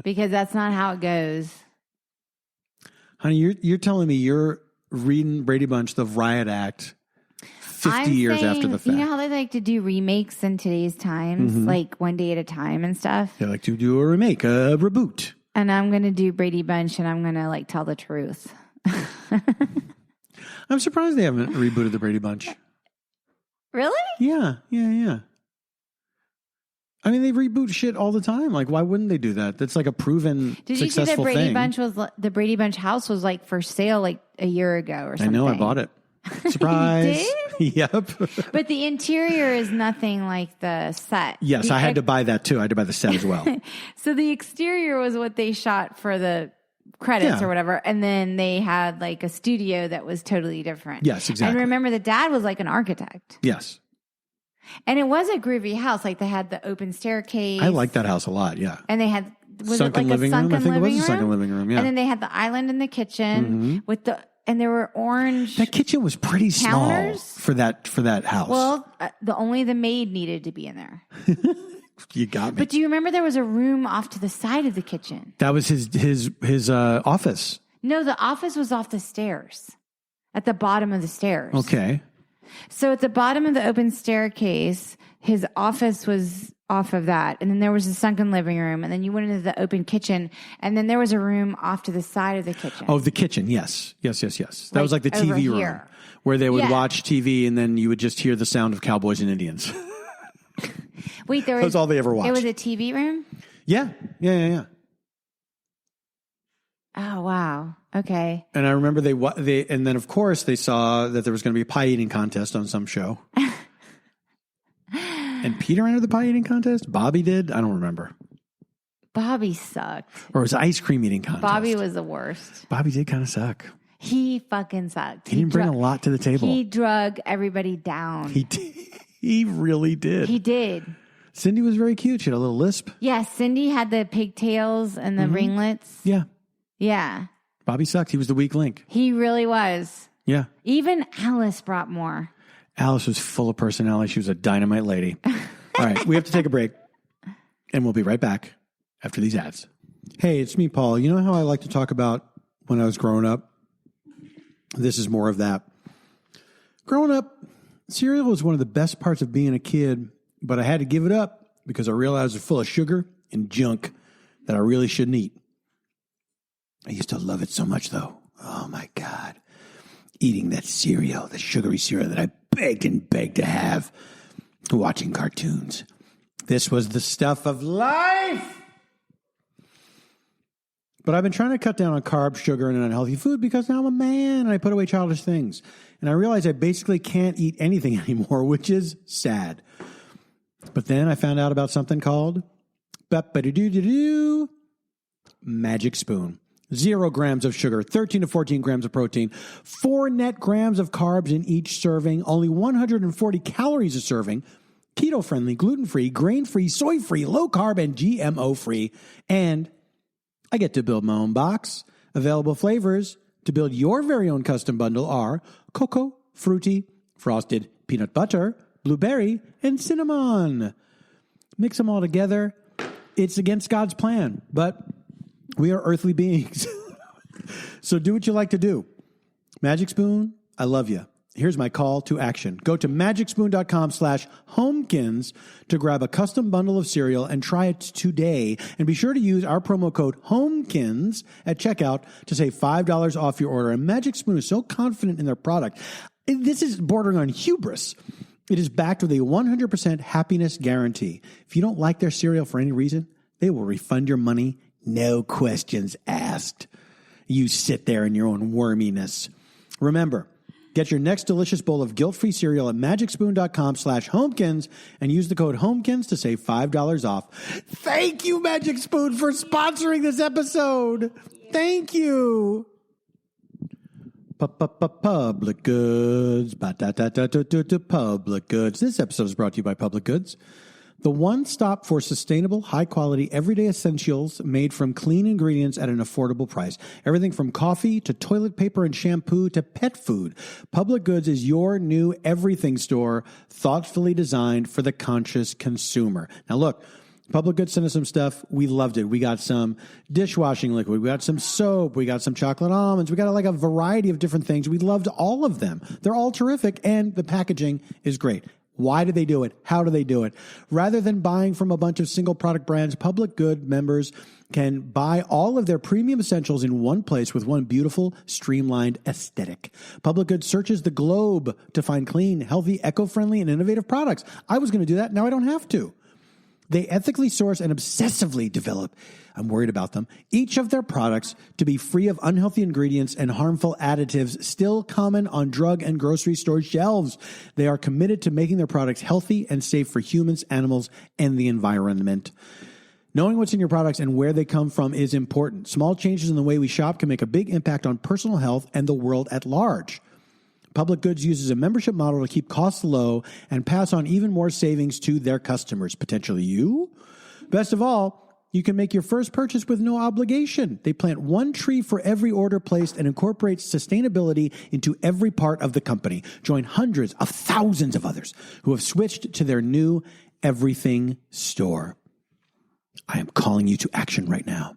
Speaker 1: Because that's not how it goes.
Speaker 2: Honey, you're telling me you're reading Brady Bunch, the Riot Act, 50 years after the fact.
Speaker 1: You know how they like to do remakes in today's times, like one day at a time and stuff?
Speaker 2: They like to do a remake, a reboot.
Speaker 1: And I'm going to do Brady Bunch and I'm going to like tell the truth.
Speaker 2: I'm surprised they haven't rebooted the Brady Bunch.
Speaker 1: Really?
Speaker 2: Yeah. I mean, they reboot shit all the time. Like, why wouldn't they do that? That's like a proven
Speaker 1: Did
Speaker 2: successful
Speaker 1: you see
Speaker 2: thing.
Speaker 1: the Brady Bunch house was like for sale like a year ago or something?
Speaker 2: I know, I bought it. Surprise.
Speaker 1: You did?
Speaker 2: Yep.
Speaker 1: But the interior is nothing like the set.
Speaker 2: Yes, I had to buy that too. I had to buy the set as well.
Speaker 1: So the exterior was what they shot for the credits or whatever. And then they had like a studio that was totally different.
Speaker 2: Yes, exactly.
Speaker 1: And remember, the dad was like an architect.
Speaker 2: Yes.
Speaker 1: And it was a groovy house. Like they had the open staircase.
Speaker 2: I like that house a lot, yeah.
Speaker 1: And they had,
Speaker 2: sunken living room? I think it was a sunken living room, yeah.
Speaker 1: And then they had the island in the kitchen with and there were orange.
Speaker 2: That kitchen was pretty small for that house.
Speaker 1: Well, only the maid needed to be in there.
Speaker 2: You got me.
Speaker 1: But do you remember there was a room off to the side of the kitchen?
Speaker 2: That was his office.
Speaker 1: No, the office was off the stairs, at the bottom of the stairs.
Speaker 2: Okay.
Speaker 1: So at the bottom of the open staircase, his office was off of that. And then there was a sunken living room. And then you went into the open kitchen. And then there was a room off to the side of the kitchen.
Speaker 2: Oh, the kitchen. Yes. That was like the TV room where they would watch TV and then you would just hear the sound of cowboys and Indians.
Speaker 1: Wait,
Speaker 2: that was all they ever watched.
Speaker 1: It was a TV room?
Speaker 2: Yeah.
Speaker 1: Oh, wow. Okay.
Speaker 2: And I remember and then of course they saw that there was going to be a pie eating contest on some show. And Peter entered the pie eating contest? Bobby did? I don't remember.
Speaker 1: Bobby sucked.
Speaker 2: Or it was ice cream eating contest.
Speaker 1: Bobby was the worst.
Speaker 2: Bobby did kind of suck.
Speaker 1: He fucking sucked.
Speaker 2: He didn't bring a lot to the table.
Speaker 1: He drug everybody down.
Speaker 2: He did. He really did.
Speaker 1: He did.
Speaker 2: Cindy was very cute. She had a little lisp.
Speaker 1: Yeah, Cindy had the pigtails and the ringlets.
Speaker 2: Yeah.
Speaker 1: Yeah.
Speaker 2: Bobby sucked. He was the weak link.
Speaker 1: He really was.
Speaker 2: Yeah.
Speaker 1: Even Alice brought more.
Speaker 2: Alice was full of personality. She was a dynamite lady. All right, we have to take a break, and we'll be right back after these ads. Hey, it's me, Paul. You know how I like to talk about when I was growing up? This is more of that. Growing up, cereal was one of the best parts of being a kid, but I had to give it up because I realized it was full of sugar and junk that I really shouldn't eat. I used to love it so much, though. Oh, my God. Eating that cereal, the sugary cereal that I begged to have, watching cartoons. This was the stuff of life. But I've been trying to cut down on carbs, sugar, and unhealthy food because now I'm a man and I put away childish things. And I realize I basically can't eat anything anymore, which is sad. But then I found out about something called Magic Spoon. 0 grams of sugar, 13 to 14 grams of protein, 4 net grams of carbs in each serving, only 140 calories a serving, keto-friendly, gluten-free, grain-free, soy-free, low-carb, and GMO-free. And I get to build my own box. Available flavors to build your very own custom bundle are cocoa, fruity, frosted, peanut butter, blueberry, and cinnamon. Mix them all together. It's against God's plan, but we are earthly beings. So do what you like to do. Magic Spoon, I love you. Here's my call to action. Go to magicspoon.com/homekins to grab a custom bundle of cereal and try it today. And be sure to use our promo code HOMEKINS at checkout to save $5 off your order. And Magic Spoon is so confident in their product. This is bordering on hubris. It is backed with a 100% happiness guarantee. If you don't like their cereal for any reason, they will refund your money. No questions asked. You sit there in your own worminess. Remember, get your next delicious bowl of guilt-free cereal at magicspoon.com/homekins and use the code HOMEKINS to save $5 off. Thank you, Magic Spoon, for sponsoring this episode. Thank you. Public Goods. Public Goods. This episode is brought to you by Public Goods. The one stop for sustainable, high-quality, everyday essentials made from clean ingredients at an affordable price. Everything from coffee to toilet paper and shampoo to pet food. Public Goods is your new everything store, thoughtfully designed for the conscious consumer. Now look, Public Goods sent us some stuff. We loved it. We got some dishwashing liquid. We got some soap. We got some chocolate almonds. We got like a variety of different things. We loved all of them. They're all terrific, and the packaging is great. Why do they do it? How do they do it? Rather than buying from a bunch of single product brands, Public Good members can buy all of their premium essentials in one place with one beautiful, streamlined aesthetic. Public Good searches the globe to find clean, healthy, eco-friendly, and innovative products. I was going to do that. Now I don't have to. They ethically source and obsessively develop, I'm worried about them, each of their products to be free of unhealthy ingredients and harmful additives still common on drug and grocery store shelves. They are committed to making their products healthy and safe for humans, animals, and the environment. Knowing what's in your products and where they come from is important. Small changes in the way we shop can make a big impact on personal health and the world at large. Public Goods uses a membership model to keep costs low and pass on even more savings to their customers, potentially you. Best of all, you can make your first purchase with no obligation. They plant one tree for every order placed and incorporate sustainability into every part of the company. Join hundreds of thousands of others who have switched to their new everything store. I am calling you to action right now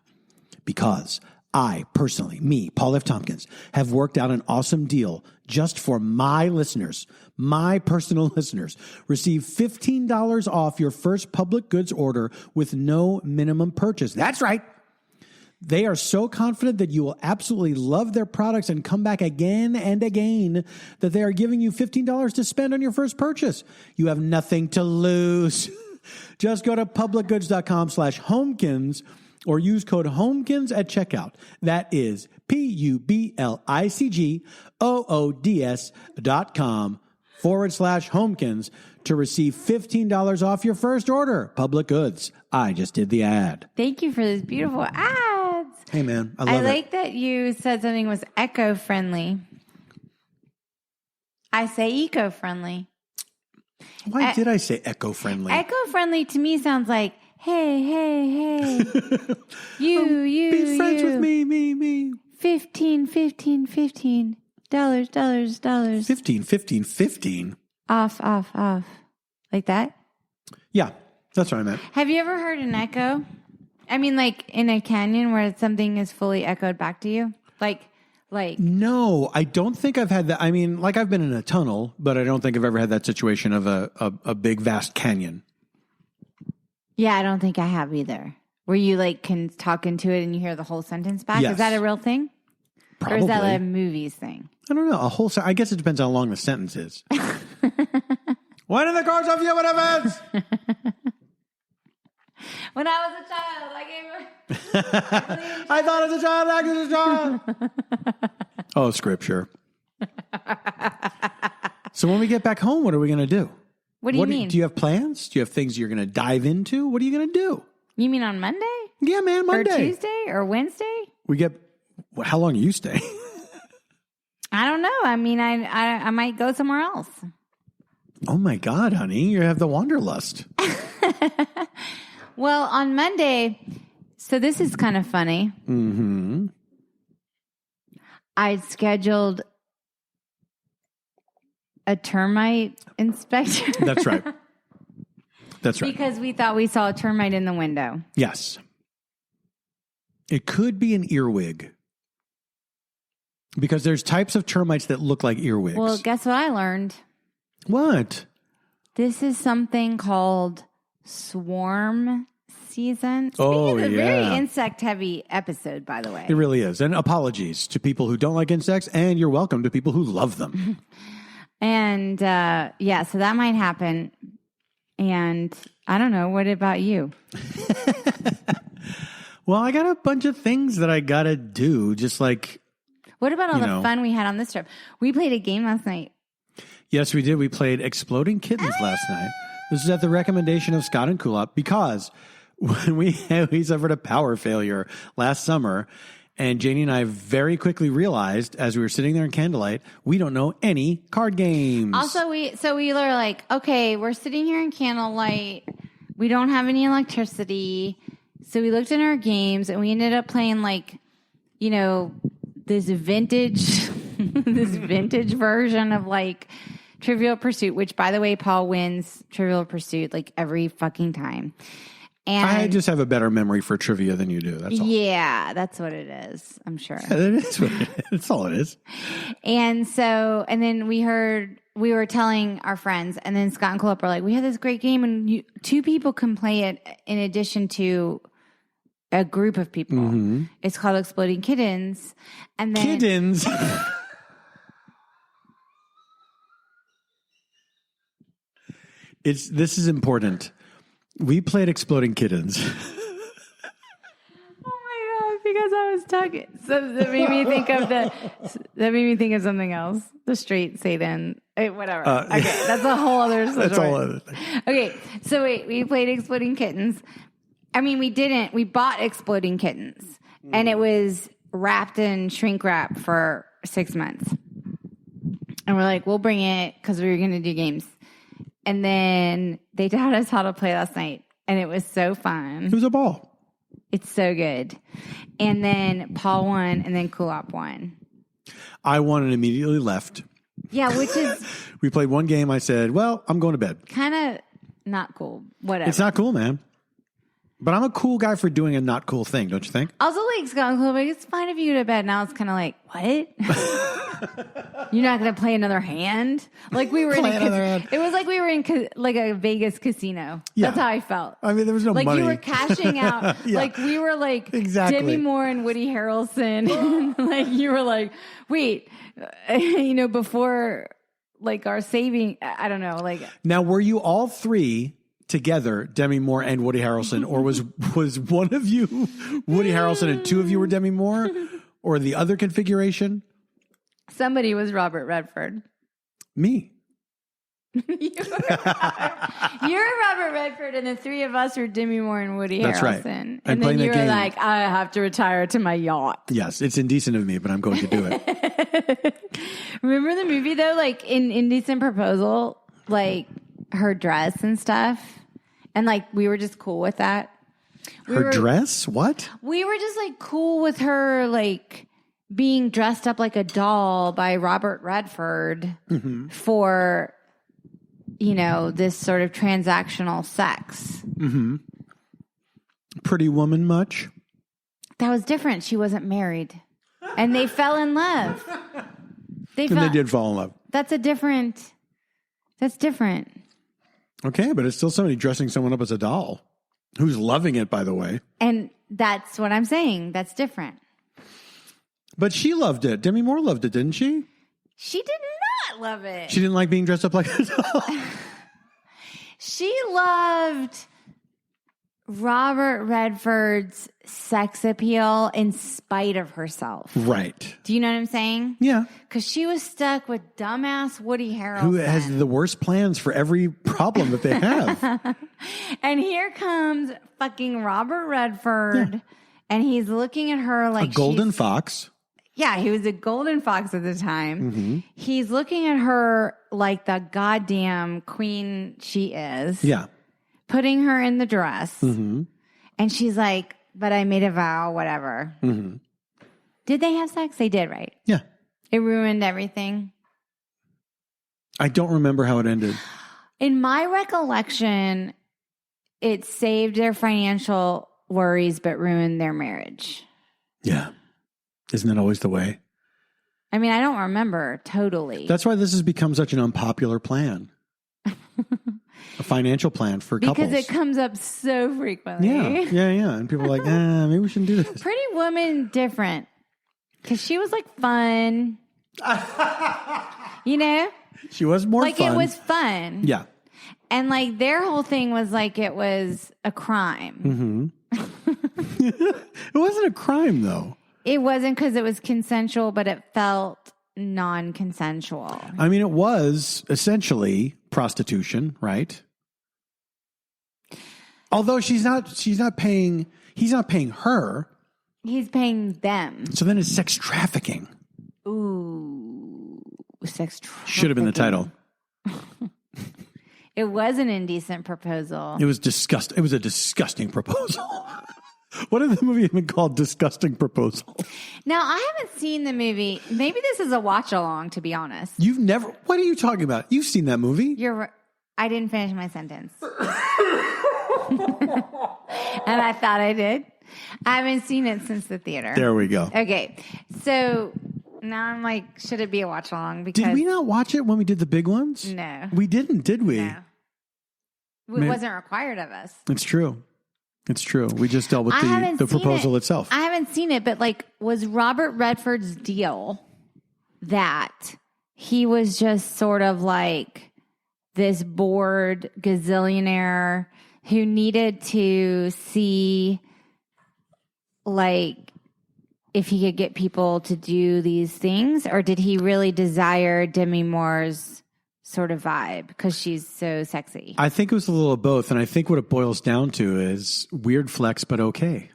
Speaker 2: because I personally, me, Paul F. Tompkins, have worked out an awesome deal just for my listeners, my personal listeners. Receive $15 off your first public goods order with no minimum purchase. That's right. They are so confident that you will absolutely love their products and come back again and again that they are giving you $15 to spend on your first purchase. You have nothing to lose. Just go to publicgoods.com/homekins or use code HOMEKINS at checkout. That is publicgoods.com/homekins to receive $15 off your first order. Public Goods. I just did the ad.
Speaker 1: Thank you for this beautiful ads.
Speaker 2: Hey, man. I love it.
Speaker 1: I like that you said something was eco-friendly. I say eco-friendly.
Speaker 2: Why did I say eco-friendly?
Speaker 1: Eco-friendly to me sounds like, hey, hey, hey. you.
Speaker 2: Be friends with me.
Speaker 1: 15. Dollars.
Speaker 2: 15.
Speaker 1: Off. Like that?
Speaker 2: Yeah, that's what I meant.
Speaker 1: Have you ever heard an echo? I mean, like in a canyon where something is fully echoed back to you? Like.
Speaker 2: No, I don't think I've had that. I mean, like I've been in a tunnel, but I don't think I've ever had that situation of a big, vast canyon.
Speaker 1: Yeah, I don't think I have either. Where you like can talk into it and you hear the whole sentence back.
Speaker 2: Yes.
Speaker 1: Is that a real thing?
Speaker 2: Probably.
Speaker 1: Or is that a movies thing?
Speaker 2: I don't know. I guess it depends how long the sentence is. When in the course of human events.
Speaker 1: When I was a child, I gave
Speaker 2: I thought as a child, acted as a child. Oh, scripture. So when we get back home, what are we going to do?
Speaker 1: What do you mean?
Speaker 2: Do you have plans? Do you have things you're going to dive into? What are you going to do?
Speaker 1: You mean on Monday?
Speaker 2: Yeah, man, Monday.
Speaker 1: Or Tuesday or Wednesday?
Speaker 2: How long do you stay?
Speaker 1: I don't know. I mean, I might go somewhere else.
Speaker 2: Oh my God, honey. You have the wanderlust.
Speaker 1: Well, on Monday, so this is kind of funny.
Speaker 2: Mm-hmm.
Speaker 1: I scheduled a termite inspection.
Speaker 2: That's right.
Speaker 1: Because we thought we saw a termite in the window.
Speaker 2: Yes. It could be an earwig. Because there's types of termites that look like earwigs.
Speaker 1: Well, guess what I learned?
Speaker 2: What?
Speaker 1: This is something called swarm season.
Speaker 2: Oh,
Speaker 1: It's a
Speaker 2: yeah.
Speaker 1: very insect-heavy episode, by the way.
Speaker 2: It really is. And apologies to people who don't like insects, and you're welcome to people who love them.
Speaker 1: And, so that might happen. And I don't know. What about you?
Speaker 2: Well, I got a bunch of things that I got to do, just like...
Speaker 1: What about all the fun we had on this trip? We played a game last night.
Speaker 2: Yes, we did. We played Exploding Kittens last night. This is at the recommendation of Scott and Kulop because when we suffered a power failure last summer, and Janie and I very quickly realized as we were sitting there in candlelight, we don't know any card games.
Speaker 1: Also, we were like, okay, we're sitting here in candlelight. We don't have any electricity. So we looked in our games and we ended up playing this vintage version of Trivial Pursuit, which, by the way, Paul wins Trivial Pursuit every fucking time. And
Speaker 2: I just have a better memory for trivia than you do. That's all.
Speaker 1: Yeah, that's what it is. I'm sure.
Speaker 2: Yeah, that is what it is. That's all it is.
Speaker 1: And then we were telling our friends, and then Scott and Kulop were like, we have this great game, and two people can play it in addition to a group of people. Mm-hmm. It's called Exploding Kittens. And then
Speaker 2: Kittens? This is important. We played Exploding Kittens.
Speaker 1: Oh my God, because I was talking. So that made me think of something else. The straight Satan. Whatever. Okay, that's a whole other story.
Speaker 2: That's a whole other thing.
Speaker 1: Okay, so wait, we played Exploding Kittens. I mean, we didn't. We bought Exploding Kittens, and it was wrapped in shrink wrap for 6 months. And we're like, we'll bring it because we were going to do games. And then they taught us how to play last night, and it was so fun.
Speaker 2: It was a ball.
Speaker 1: It's so good. And then Paul won, and then Kulop won.
Speaker 2: I won and immediately left.
Speaker 1: Yeah, which is...
Speaker 2: We played one game. I said, well, I'm going to bed.
Speaker 1: Kind of Not cool. Whatever.
Speaker 2: It's not cool, man. But I'm a cool guy for doing a not cool thing, don't you think?
Speaker 1: Also, like, Scott and Chloe, it's fine if you go to bed. Now it's kind of like, what? You're not going to play another hand? Like we were in it was like we were in like a Vegas casino. Yeah. That's how I felt.
Speaker 2: I mean, there was no
Speaker 1: like
Speaker 2: money.
Speaker 1: Like you were cashing out. Yeah. Like we were like
Speaker 2: exactly.
Speaker 1: Demi Moore and Woody Harrelson. Like you were like, wait, before like our saving, I don't know. Like
Speaker 2: now, were you all three together, Demi Moore and Woody Harrelson, or was one of you Woody Harrelson and two of you were Demi Moore, or the other configuration?
Speaker 1: Somebody was Robert Redford.
Speaker 2: Me.
Speaker 1: You're Robert Redford, and the three of us were Demi Moore and Woody
Speaker 2: That's
Speaker 1: Harrelson.
Speaker 2: Right.
Speaker 1: And then you were like, I have to retire to my yacht.
Speaker 2: Yes, it's indecent of me, but I'm going to do it.
Speaker 1: Remember the movie, though? Like, in Indecent Proposal, like, her dress and stuff? And, like, we were just cool with that.
Speaker 2: Her dress? What?
Speaker 1: We were just, like, cool with her, like, being dressed up like a doll by Robert Redford for, this sort of transactional sex.
Speaker 2: Mm-hmm. Pretty Woman much?
Speaker 1: That was different. She wasn't married. And they fell in love.
Speaker 2: They did fall in love.
Speaker 1: That's different.
Speaker 2: Okay, but it's still somebody dressing someone up as a doll. Who's loving it, by the way.
Speaker 1: And that's what I'm saying. That's different.
Speaker 2: But she loved it. Demi Moore loved it, didn't she?
Speaker 1: She did not love it.
Speaker 2: She didn't like being dressed up like a doll.
Speaker 1: She loved Robert Redford's sex appeal in spite of herself.
Speaker 2: Right.
Speaker 1: Do you know what I'm saying?
Speaker 2: Yeah.
Speaker 1: Because she was stuck with dumbass Woody Harrelson.
Speaker 2: Who has the worst plans for every problem that they have.
Speaker 1: And here comes fucking Robert Redford, and he's looking at her like
Speaker 2: a golden fox.
Speaker 1: Yeah, he was a golden fox at the time. Mm-hmm. He's looking at her like the goddamn queen she is.
Speaker 2: Yeah.
Speaker 1: Putting her in the dress.
Speaker 2: Mm-hmm.
Speaker 1: And she's like, but I made a vow, whatever.
Speaker 2: Mm-hmm.
Speaker 1: Did they have sex? They did, right?
Speaker 2: Yeah.
Speaker 1: It ruined everything.
Speaker 2: I don't remember how it ended.
Speaker 1: In my recollection, it saved their financial worries but ruined their marriage.
Speaker 2: Yeah. Isn't that always the way?
Speaker 1: I mean, I don't remember totally.
Speaker 2: That's why this has become such an unpopular plan. A financial plan for couples.
Speaker 1: Because it comes up so frequently.
Speaker 2: Yeah. And people are like, maybe we shouldn't do this.
Speaker 1: Pretty Woman, different. Because she was like fun.
Speaker 2: She was more fun.
Speaker 1: Like it was fun.
Speaker 2: Yeah.
Speaker 1: And like their whole thing was like it was a crime.
Speaker 2: Mm-hmm. It wasn't a crime though.
Speaker 1: It wasn't because it was consensual, but it felt non-consensual.
Speaker 2: I mean, it was essentially prostitution, right? Although he's not paying her.
Speaker 1: He's paying them.
Speaker 2: So then it's sex trafficking.
Speaker 1: Ooh, sex trafficking.
Speaker 2: Should have been the title.
Speaker 1: It was an indecent proposal.
Speaker 2: It was disgusting. It was a disgusting proposal. What if the movie had been called Disgusting Proposal?
Speaker 1: Now, I haven't seen the movie. Maybe this is a watch-along, to be honest.
Speaker 2: You've never... What are you talking about? You've seen that movie?
Speaker 1: I didn't finish my sentence. And I thought I did. I haven't seen it since the theater.
Speaker 2: There we go.
Speaker 1: Okay. So now I'm like, should it be a watch-along? Because
Speaker 2: did we not watch it when we did the big ones?
Speaker 1: No.
Speaker 2: We didn't, did we?
Speaker 1: No. It wasn't required of us.
Speaker 2: It's true. It's true. We just dealt with the proposal itself.
Speaker 1: I haven't seen it, but like, was Robert Redford's deal that he was just sort of like this bored gazillionaire who needed to see like if he could get people to do these things, or did he really desire Demi Moore's sort of vibe because she's so sexy?
Speaker 2: I think it was a little of both, and I think what it boils down to is weird flex, but okay.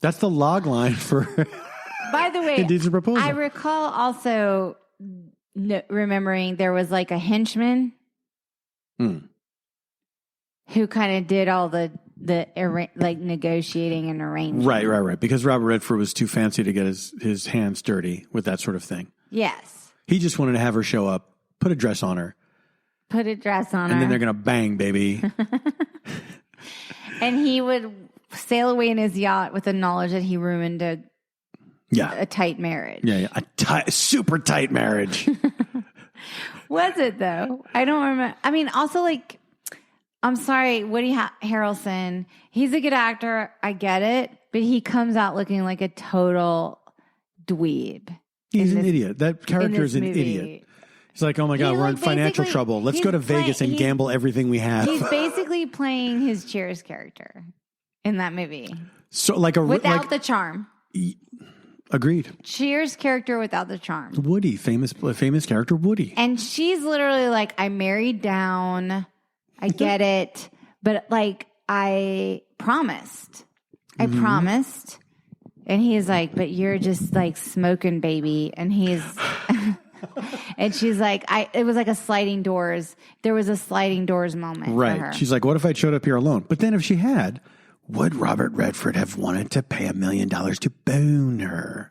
Speaker 2: That's the log line for.
Speaker 1: By the way,
Speaker 2: Indecent Proposal.
Speaker 1: I recall also remembering there was like a henchman who kind of did all the like negotiating and arranging.
Speaker 2: Right. Because Robert Redford was too fancy to get his hands dirty with that sort of thing.
Speaker 1: Yes.
Speaker 2: He just wanted to have her show up, put a dress on her,
Speaker 1: put a dress on her.
Speaker 2: And then they're going to bang, baby.
Speaker 1: And he would sail away in his yacht with the knowledge that he ruined a tight marriage.
Speaker 2: Yeah. A super tight marriage.
Speaker 1: Was it, though? I don't remember. I mean, also, like, I'm sorry, Woody Harrelson, he's a good actor. I get it. But he comes out looking like a total dweeb.
Speaker 2: He's an idiot. That character is an idiot. He's like, oh my God, we're in financial trouble. Let's go to Vegas and gamble everything we have.
Speaker 1: He's basically playing his Cheers character in that movie.
Speaker 2: So
Speaker 1: without the charm.
Speaker 2: Agreed.
Speaker 1: Cheers character without the charm.
Speaker 2: Woody, famous character Woody.
Speaker 1: And she's literally like, I married down. I get it. But like, I promised. And he's like, but you're just like smoking, baby. And he's, and she's like, it was like a sliding doors. There was a sliding doors moment.
Speaker 2: Right.
Speaker 1: For her.
Speaker 2: She's like, what if I showed up here alone? But then if she had, would Robert Redford have wanted to pay $1 million to bone her?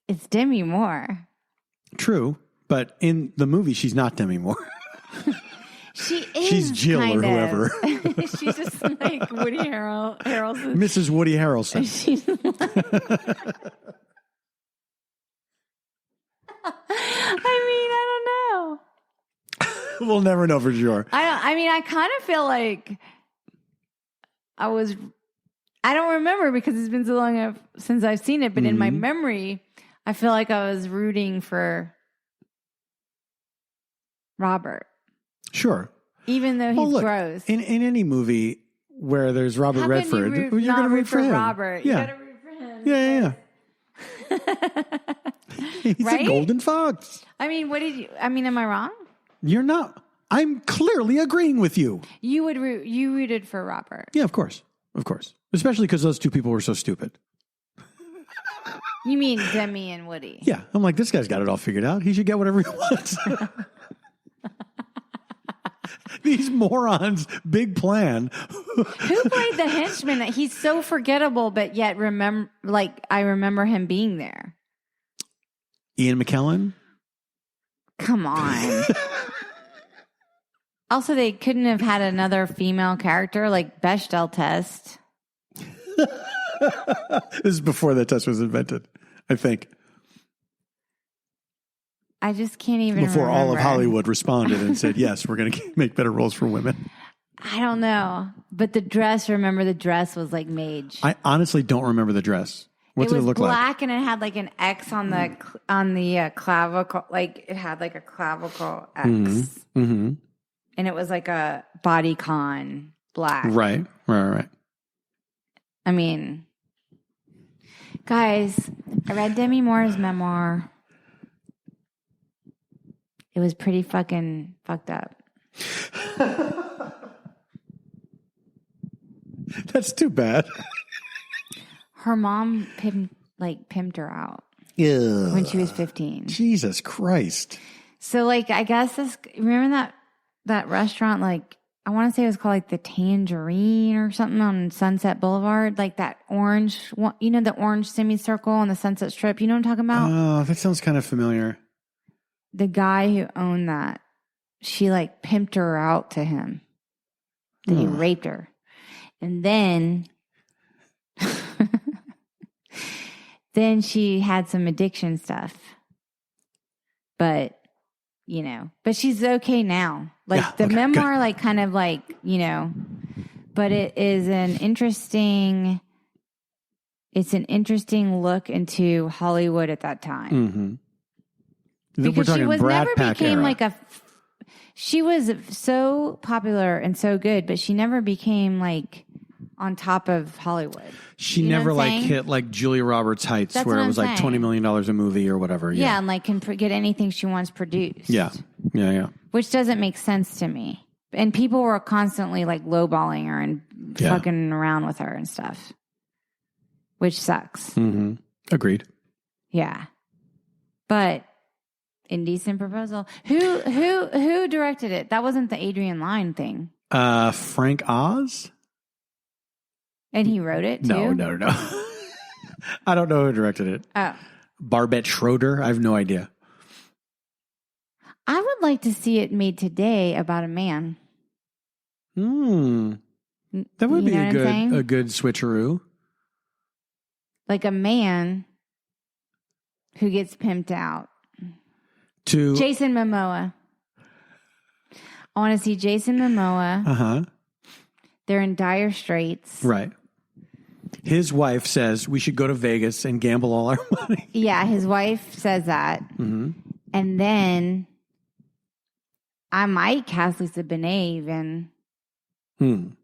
Speaker 1: It's Demi Moore.
Speaker 2: True. But in the movie, she's not Demi Moore.
Speaker 1: She is.
Speaker 2: She's Jill or whoever.
Speaker 1: She's just like Woody Harrelson.
Speaker 2: Mrs. Woody Harrelson.
Speaker 1: She's I don't know.
Speaker 2: We'll never know for sure.
Speaker 1: I kind of feel like I don't remember because it's been so long since I've seen it, but in my memory, I feel like I was rooting for Robert.
Speaker 2: Sure.
Speaker 1: Even though he's gross.
Speaker 2: In any movie where there's Robert Redford, you're going to root for him.
Speaker 1: Robert.
Speaker 2: Yeah.
Speaker 1: You got to root for him.
Speaker 2: Yeah. He's a golden fox.
Speaker 1: I mean, am I wrong?
Speaker 2: You're not. I'm clearly agreeing with you.
Speaker 1: You rooted for Robert.
Speaker 2: Yeah, of course. Of course. Especially because those two people were so stupid.
Speaker 1: You mean Demi and Woody?
Speaker 2: Yeah. I'm like, this guy's got it all figured out. He should get whatever he wants. These morons, big plan.
Speaker 1: Who played the henchman? He's so forgettable, but yet I remember him being there.
Speaker 2: Ian McKellen?
Speaker 1: Come on. Also, they couldn't have had another female character like Bechdel test.
Speaker 2: This is before that test was invented, I think.
Speaker 1: I just can't even
Speaker 2: Before
Speaker 1: remember.
Speaker 2: all of Hollywood responded and said, yes, we're going to make better roles for women.
Speaker 1: I don't know. But the dress was like mage.
Speaker 2: I honestly don't remember the dress. What did it look like?
Speaker 1: It was black and it had like an X on the clavicle. Like it had like a clavicle X.
Speaker 2: Mm-hmm.
Speaker 1: And it was like a bodycon black.
Speaker 2: Right.
Speaker 1: I mean, guys, I read Demi Moore's memoir. It was pretty fucking fucked up.
Speaker 2: That's too bad.
Speaker 1: Her mom pimped her out.
Speaker 2: Ew.
Speaker 1: When she was 15.
Speaker 2: Jesus Christ.
Speaker 1: So like, I guess remember that restaurant, like, I want to say it was called like the Tangerine or something on Sunset Boulevard, like that orange, the orange semicircle on the Sunset Strip. You know what I'm talking about?
Speaker 2: Oh, that sounds kind of familiar.
Speaker 1: The guy who owned that, she like pimped her out to him. Then he raped her. And then she had some addiction stuff. But she's okay now. Like the memoir, like kind of like, but it is an interesting look into Hollywood at that time.
Speaker 2: Mm-hmm.
Speaker 1: Because she was so popular and so good, but she never became like on top of Hollywood.
Speaker 2: She never hit like Julia Roberts heights. That's where it was like $20 million a movie or whatever.
Speaker 1: Yeah, and like can get anything she wants produced.
Speaker 2: Yeah.
Speaker 1: Which doesn't make sense to me. And people were constantly like lowballing her and fucking around with her and stuff, which sucks.
Speaker 2: Mm-hmm. Agreed.
Speaker 1: Yeah, but Indecent Proposal. Who directed it? That wasn't the Adrian Lyne thing.
Speaker 2: Frank Oz.
Speaker 1: And he wrote it too?
Speaker 2: No. I don't know who directed it.
Speaker 1: Oh.
Speaker 2: Barbette Schroeder? I have no idea.
Speaker 1: I would like to see it made today about a man.
Speaker 2: That would be a good switcheroo.
Speaker 1: Like a man who gets pimped out.
Speaker 2: To
Speaker 1: Jason Momoa. I want to see Jason Momoa.
Speaker 2: Uh-huh.
Speaker 1: They're in dire straits.
Speaker 2: Right. His wife says we should go to Vegas and gamble all our money.
Speaker 1: Yeah, his wife says that.
Speaker 2: Mm-hmm.
Speaker 1: And then I might cast Lisa Bonet even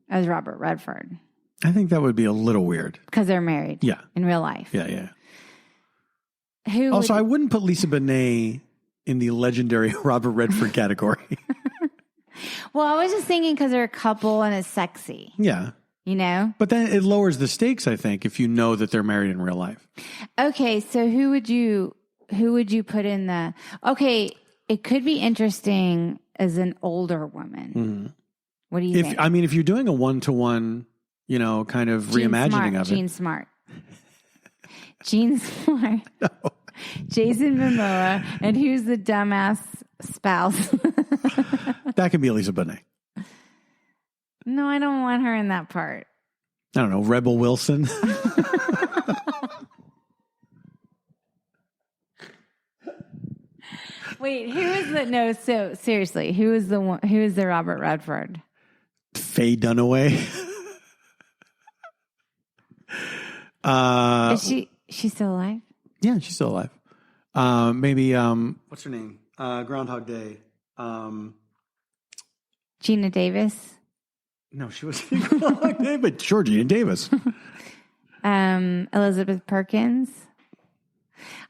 Speaker 1: as Robert Redford.
Speaker 2: I think that would be a little weird.
Speaker 1: Because they're married.
Speaker 2: Yeah.
Speaker 1: In real life.
Speaker 2: Yeah. I wouldn't put Lisa Bonet in the legendary Robert Redford category.
Speaker 1: Well, I was just thinking because they're a couple and it's sexy.
Speaker 2: Yeah.
Speaker 1: You know?
Speaker 2: But then it lowers the stakes, I think, if you know that they're married in real life.
Speaker 1: Okay, so who would you put in the... Okay, it could be interesting as an older woman.
Speaker 2: Mm-hmm.
Speaker 1: What do you think?
Speaker 2: If you're doing a one-to-one, kind of reimagining of it.
Speaker 1: Jean Smart. Jean Smart.
Speaker 2: No.
Speaker 1: Jason Momoa. And who's the dumbass spouse?
Speaker 2: That could be Lisa Bonet.
Speaker 1: No, I don't want her in that part.
Speaker 2: I don't know, Rebel Wilson.
Speaker 1: Wait, who is the... No, so seriously, who is the Robert Redford?
Speaker 2: Faye Dunaway.
Speaker 1: Is she still alive?
Speaker 2: Yeah, she's still alive. Maybe what's her name? Groundhog Day.
Speaker 1: Gina Davis.
Speaker 2: No, she wasn't in Groundhog Day, but sure, Gina Davis.
Speaker 1: Elizabeth Perkins.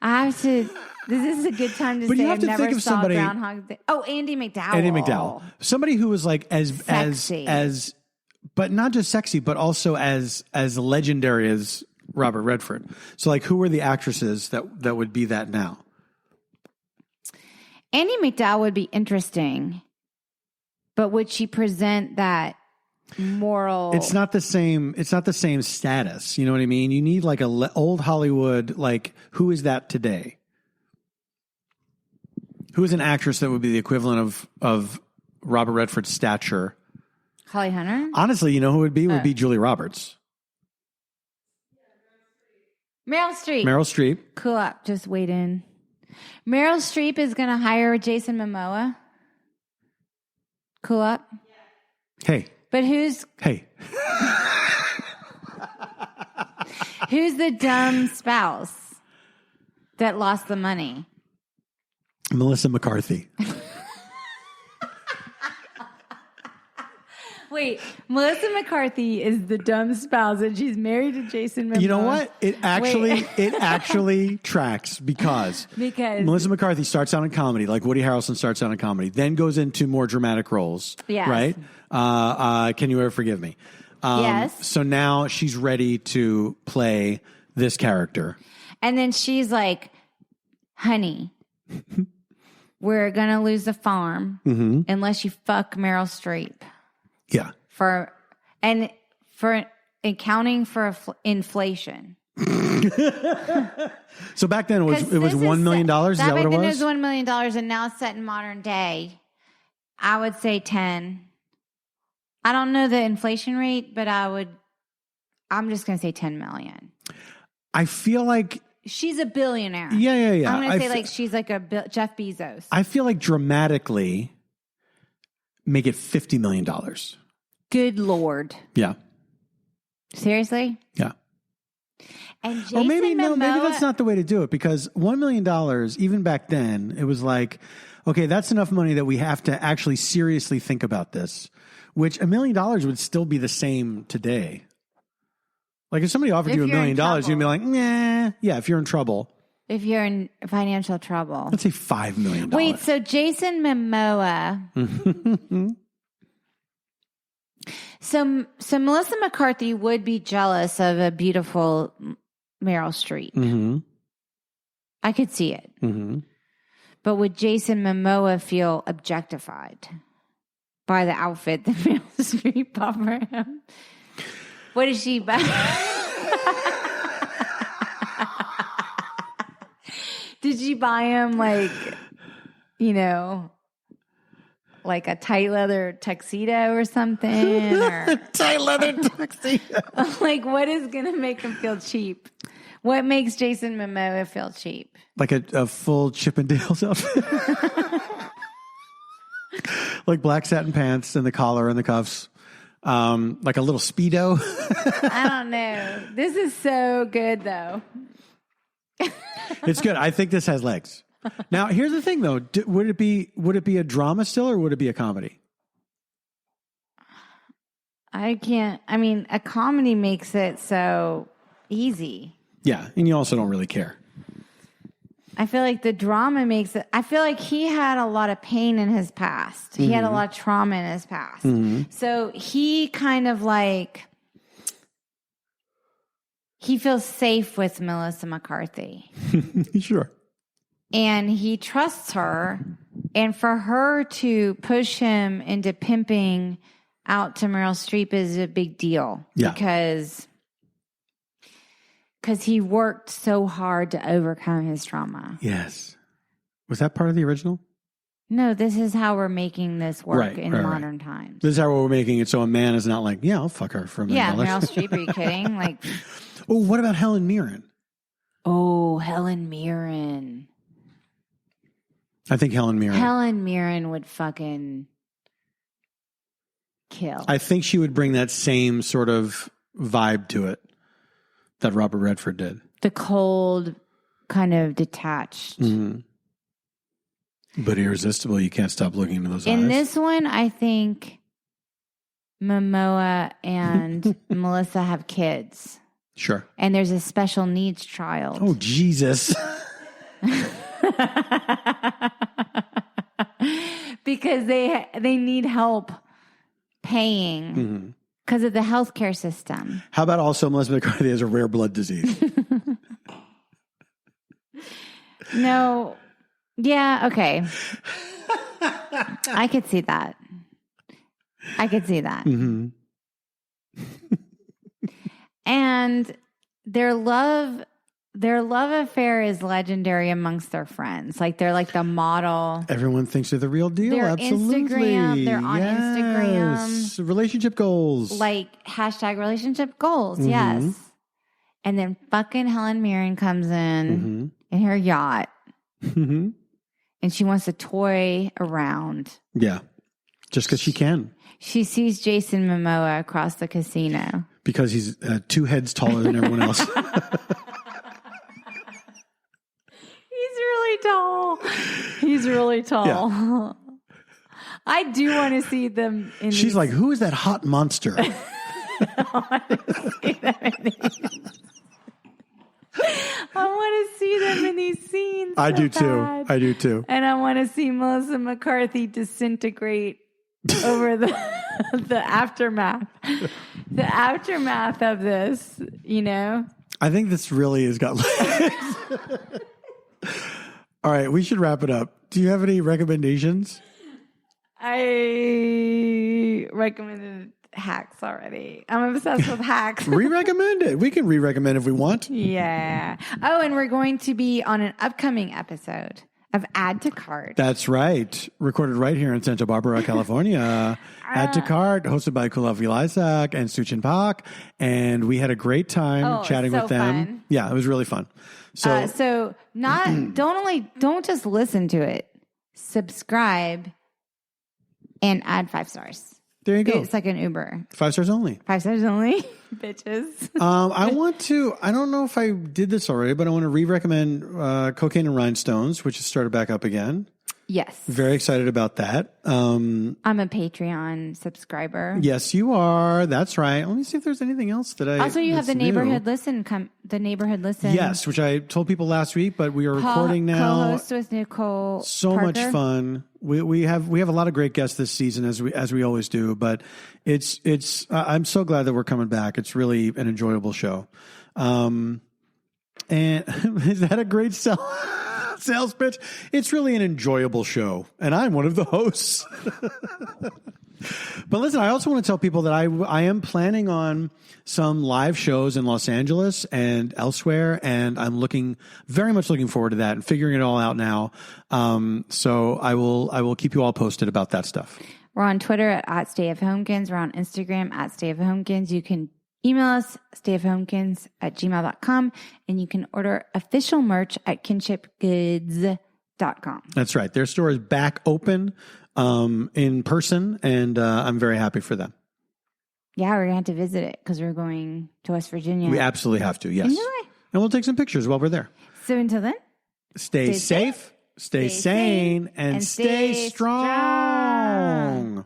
Speaker 1: I have to. This is a good time to say I've never saw Groundhog Day. Oh, Andy McDowell.
Speaker 2: Andy McDowell. Somebody who was like as but not just sexy, but also as legendary as Robert Redford. So like, who are the actresses that would be that now?
Speaker 1: Andy McDowell would be interesting, but would she present that moral?
Speaker 2: It's not the same. It's not the same status. You know what I mean? You need like old Hollywood. Like, who is that today? Who is an actress that would be the equivalent of Robert Redford's stature?
Speaker 1: Holly Hunter?
Speaker 2: Honestly, you know who would be? Would be Julia Roberts.
Speaker 1: Meryl Streep.
Speaker 2: Meryl Streep.
Speaker 1: Cool up. Just wait in. Meryl Streep is going to hire Jason Momoa. Cool up.
Speaker 2: Hey.
Speaker 1: But who's...
Speaker 2: Hey.
Speaker 1: Who's the dumb spouse that lost the money?
Speaker 2: Melissa McCarthy.
Speaker 1: Wait, Melissa McCarthy is the dumb spouse and she's married to Jason Momoa.
Speaker 2: You know what? It actually tracks because Melissa McCarthy starts out in comedy, like Woody Harrelson starts out in comedy, then goes into more dramatic roles.
Speaker 1: Yes.
Speaker 2: Right? Can You Ever Forgive Me?
Speaker 1: Yes.
Speaker 2: So now she's ready to play this character.
Speaker 1: And then she's like, honey, we're going to lose the farm unless you fuck Meryl Streep.
Speaker 2: Yeah.
Speaker 1: For accounting for inflation.
Speaker 2: So back then it was $1 million. Is that what it was?
Speaker 1: Back then it was $1 million, and now it's set in modern day. I would say 10. I don't know the inflation rate, but I'm just going to say 10 million.
Speaker 2: I feel like
Speaker 1: she's a billionaire.
Speaker 2: Yeah.
Speaker 1: I'm going to say she's like a Jeff Bezos.
Speaker 2: I feel like dramatically make it $50 million.
Speaker 1: Good Lord.
Speaker 2: Yeah.
Speaker 1: Seriously?
Speaker 2: Yeah.
Speaker 1: And Jason
Speaker 2: or maybe
Speaker 1: Momoa,
Speaker 2: maybe that's not the way to do it, because $1 million, even back then, it was like, okay, that's enough money that we have to actually seriously think about this, which $1 million would still be the same today. Like if somebody offered you $1 million, you'd be like, nah. Yeah, if you're in trouble.
Speaker 1: If you're in financial trouble.
Speaker 2: Let's say $5 million.
Speaker 1: Wait, so Jason Momoa. So Melissa McCarthy would be jealous of a beautiful Meryl Streep. Mm-hmm. I could see it. Mm-hmm. But would Jason Momoa feel objectified by the outfit that Meryl Streep bought for him? What did she buy? Did she buy him like a tight leather tuxedo or something? Or
Speaker 2: tight leather tuxedo.
Speaker 1: Like, what is going to make him feel cheap? What makes Jason Momoa feel cheap?
Speaker 2: Like a full Chippendales outfit. Like black satin pants and the collar and the cuffs. Like a little Speedo.
Speaker 1: I don't know. This is so good, though.
Speaker 2: It's good. I think this has legs. Now, here's the thing, though. Would it be a drama still, or would it be a comedy?
Speaker 1: I mean, a comedy makes it so easy.
Speaker 2: Yeah, and you also don't really care.
Speaker 1: I feel like the drama makes it. I feel like he had a lot of pain in his past. He had a lot of trauma in his past. So he kind of like, he feels safe with Melissa McCarthy.
Speaker 2: Sure.
Speaker 1: And he trusts her. And for her to push him into pimping out to Meryl Streep is a big deal.
Speaker 2: Yeah.
Speaker 1: Because he worked so hard to overcome his trauma.
Speaker 2: Yes. Was that part of the original?
Speaker 1: No, this is how we're making this work in modern times.
Speaker 2: This is how we're making it so a man is not like, yeah, I'll fuck her for $1 million.
Speaker 1: Yeah, Meryl Streep, are you kidding? Like,
Speaker 2: oh, what about Helen Mirren?
Speaker 1: Oh, Helen Mirren.
Speaker 2: I think Helen Mirren
Speaker 1: would fucking kill.
Speaker 2: I think she would bring that same sort of vibe to it that Robert Redford did.
Speaker 1: The cold, kind of detached.
Speaker 2: But irresistible. You can't stop looking into those eyes.
Speaker 1: In this one, I think Momoa and Melissa have kids.
Speaker 2: Sure.
Speaker 1: And there's a special needs child.
Speaker 2: Oh, Jesus.
Speaker 1: Because they need help paying because of the healthcare system.
Speaker 2: How about also Melissa McCarthy has a rare blood disease?
Speaker 1: No. Yeah, okay. I could see that. And their love affair is legendary amongst their friends. Like they're like the model.
Speaker 2: Everyone thinks they're the real deal.
Speaker 1: They're
Speaker 2: Absolutely.
Speaker 1: They're on Instagram.
Speaker 2: Relationship goals.
Speaker 1: Like hashtag relationship goals. Yes. And then fucking Helen Mirren comes in her yacht. And she wants to toy around.
Speaker 2: Yeah. Just because she can.
Speaker 1: She sees Jason Momoa across the casino.
Speaker 2: Because he's 2 heads taller than everyone else.
Speaker 1: He's really tall.
Speaker 2: Yeah.
Speaker 1: I do want to see them in
Speaker 2: She's like, who is that hot monster?
Speaker 1: I want to see them in these scenes.
Speaker 2: I do
Speaker 1: bad.
Speaker 2: too.
Speaker 1: And I want to see Melissa McCarthy disintegrate over the aftermath. The aftermath of this, you know?
Speaker 2: I think this really has got legs. All right, we should wrap it up. Do you have any recommendations?
Speaker 1: I recommended Hacks already. I'm obsessed with Hacks.
Speaker 2: Re-recommend it. We can re-recommend if we want.
Speaker 1: Yeah. Oh, and we're going to be on an upcoming episode of Add to Cart.
Speaker 2: That's right. Recorded right here in Santa Barbara, California. Add to Cart, hosted by Kulav Isaac and Suchin Pak. And we had a great time chatting with them.
Speaker 1: Fun.
Speaker 2: Yeah, it was really fun.
Speaker 1: So don't just listen to it. Subscribe and add 5 stars.
Speaker 2: There you go.
Speaker 1: It's like an Uber.
Speaker 2: 5 stars only.
Speaker 1: 5 stars only, bitches.
Speaker 2: I don't know if I did this already, but I want to re-recommend Cocaine and Rhinestones, which has started back up again.
Speaker 1: Yes.
Speaker 2: Very excited about that.
Speaker 1: I'm a Patreon subscriber.
Speaker 2: Yes, you are. That's right. Let me see if there's anything else that I...
Speaker 1: Also, you have the Neighborhood Listen. The Neighborhood Listen.
Speaker 2: Yes, which I told people last week, but we are recording now.
Speaker 1: Co-host with Nicole
Speaker 2: So
Speaker 1: Parker.
Speaker 2: much fun. We have a lot of great guests this season, as we always do. But it's I'm so glad that we're coming back. It's really an enjoyable show. And is that a great sales pitch? It's really an enjoyable show, and I'm one of the hosts. But listen, I also want to tell people that I am planning on some live shows in Los Angeles and elsewhere, and I'm very much looking forward to that and figuring it all out now. So I will keep you all posted about that stuff.
Speaker 1: We're on Twitter at stayfhomekins. We're on Instagram at stayfhomekins. You can email us, stayfhomekins@gmail.com, and you can order official merch at kinshipgoods.com.
Speaker 2: That's right. Their store is back open in person, and I'm very happy for them.
Speaker 1: Yeah, we're going to have to visit it because we're going to West Virginia.
Speaker 2: We absolutely have to, yes.
Speaker 1: Enjoy.
Speaker 2: And we'll take some pictures while we're there.
Speaker 1: So until then,
Speaker 2: stay safe, stay sane, and stay strong.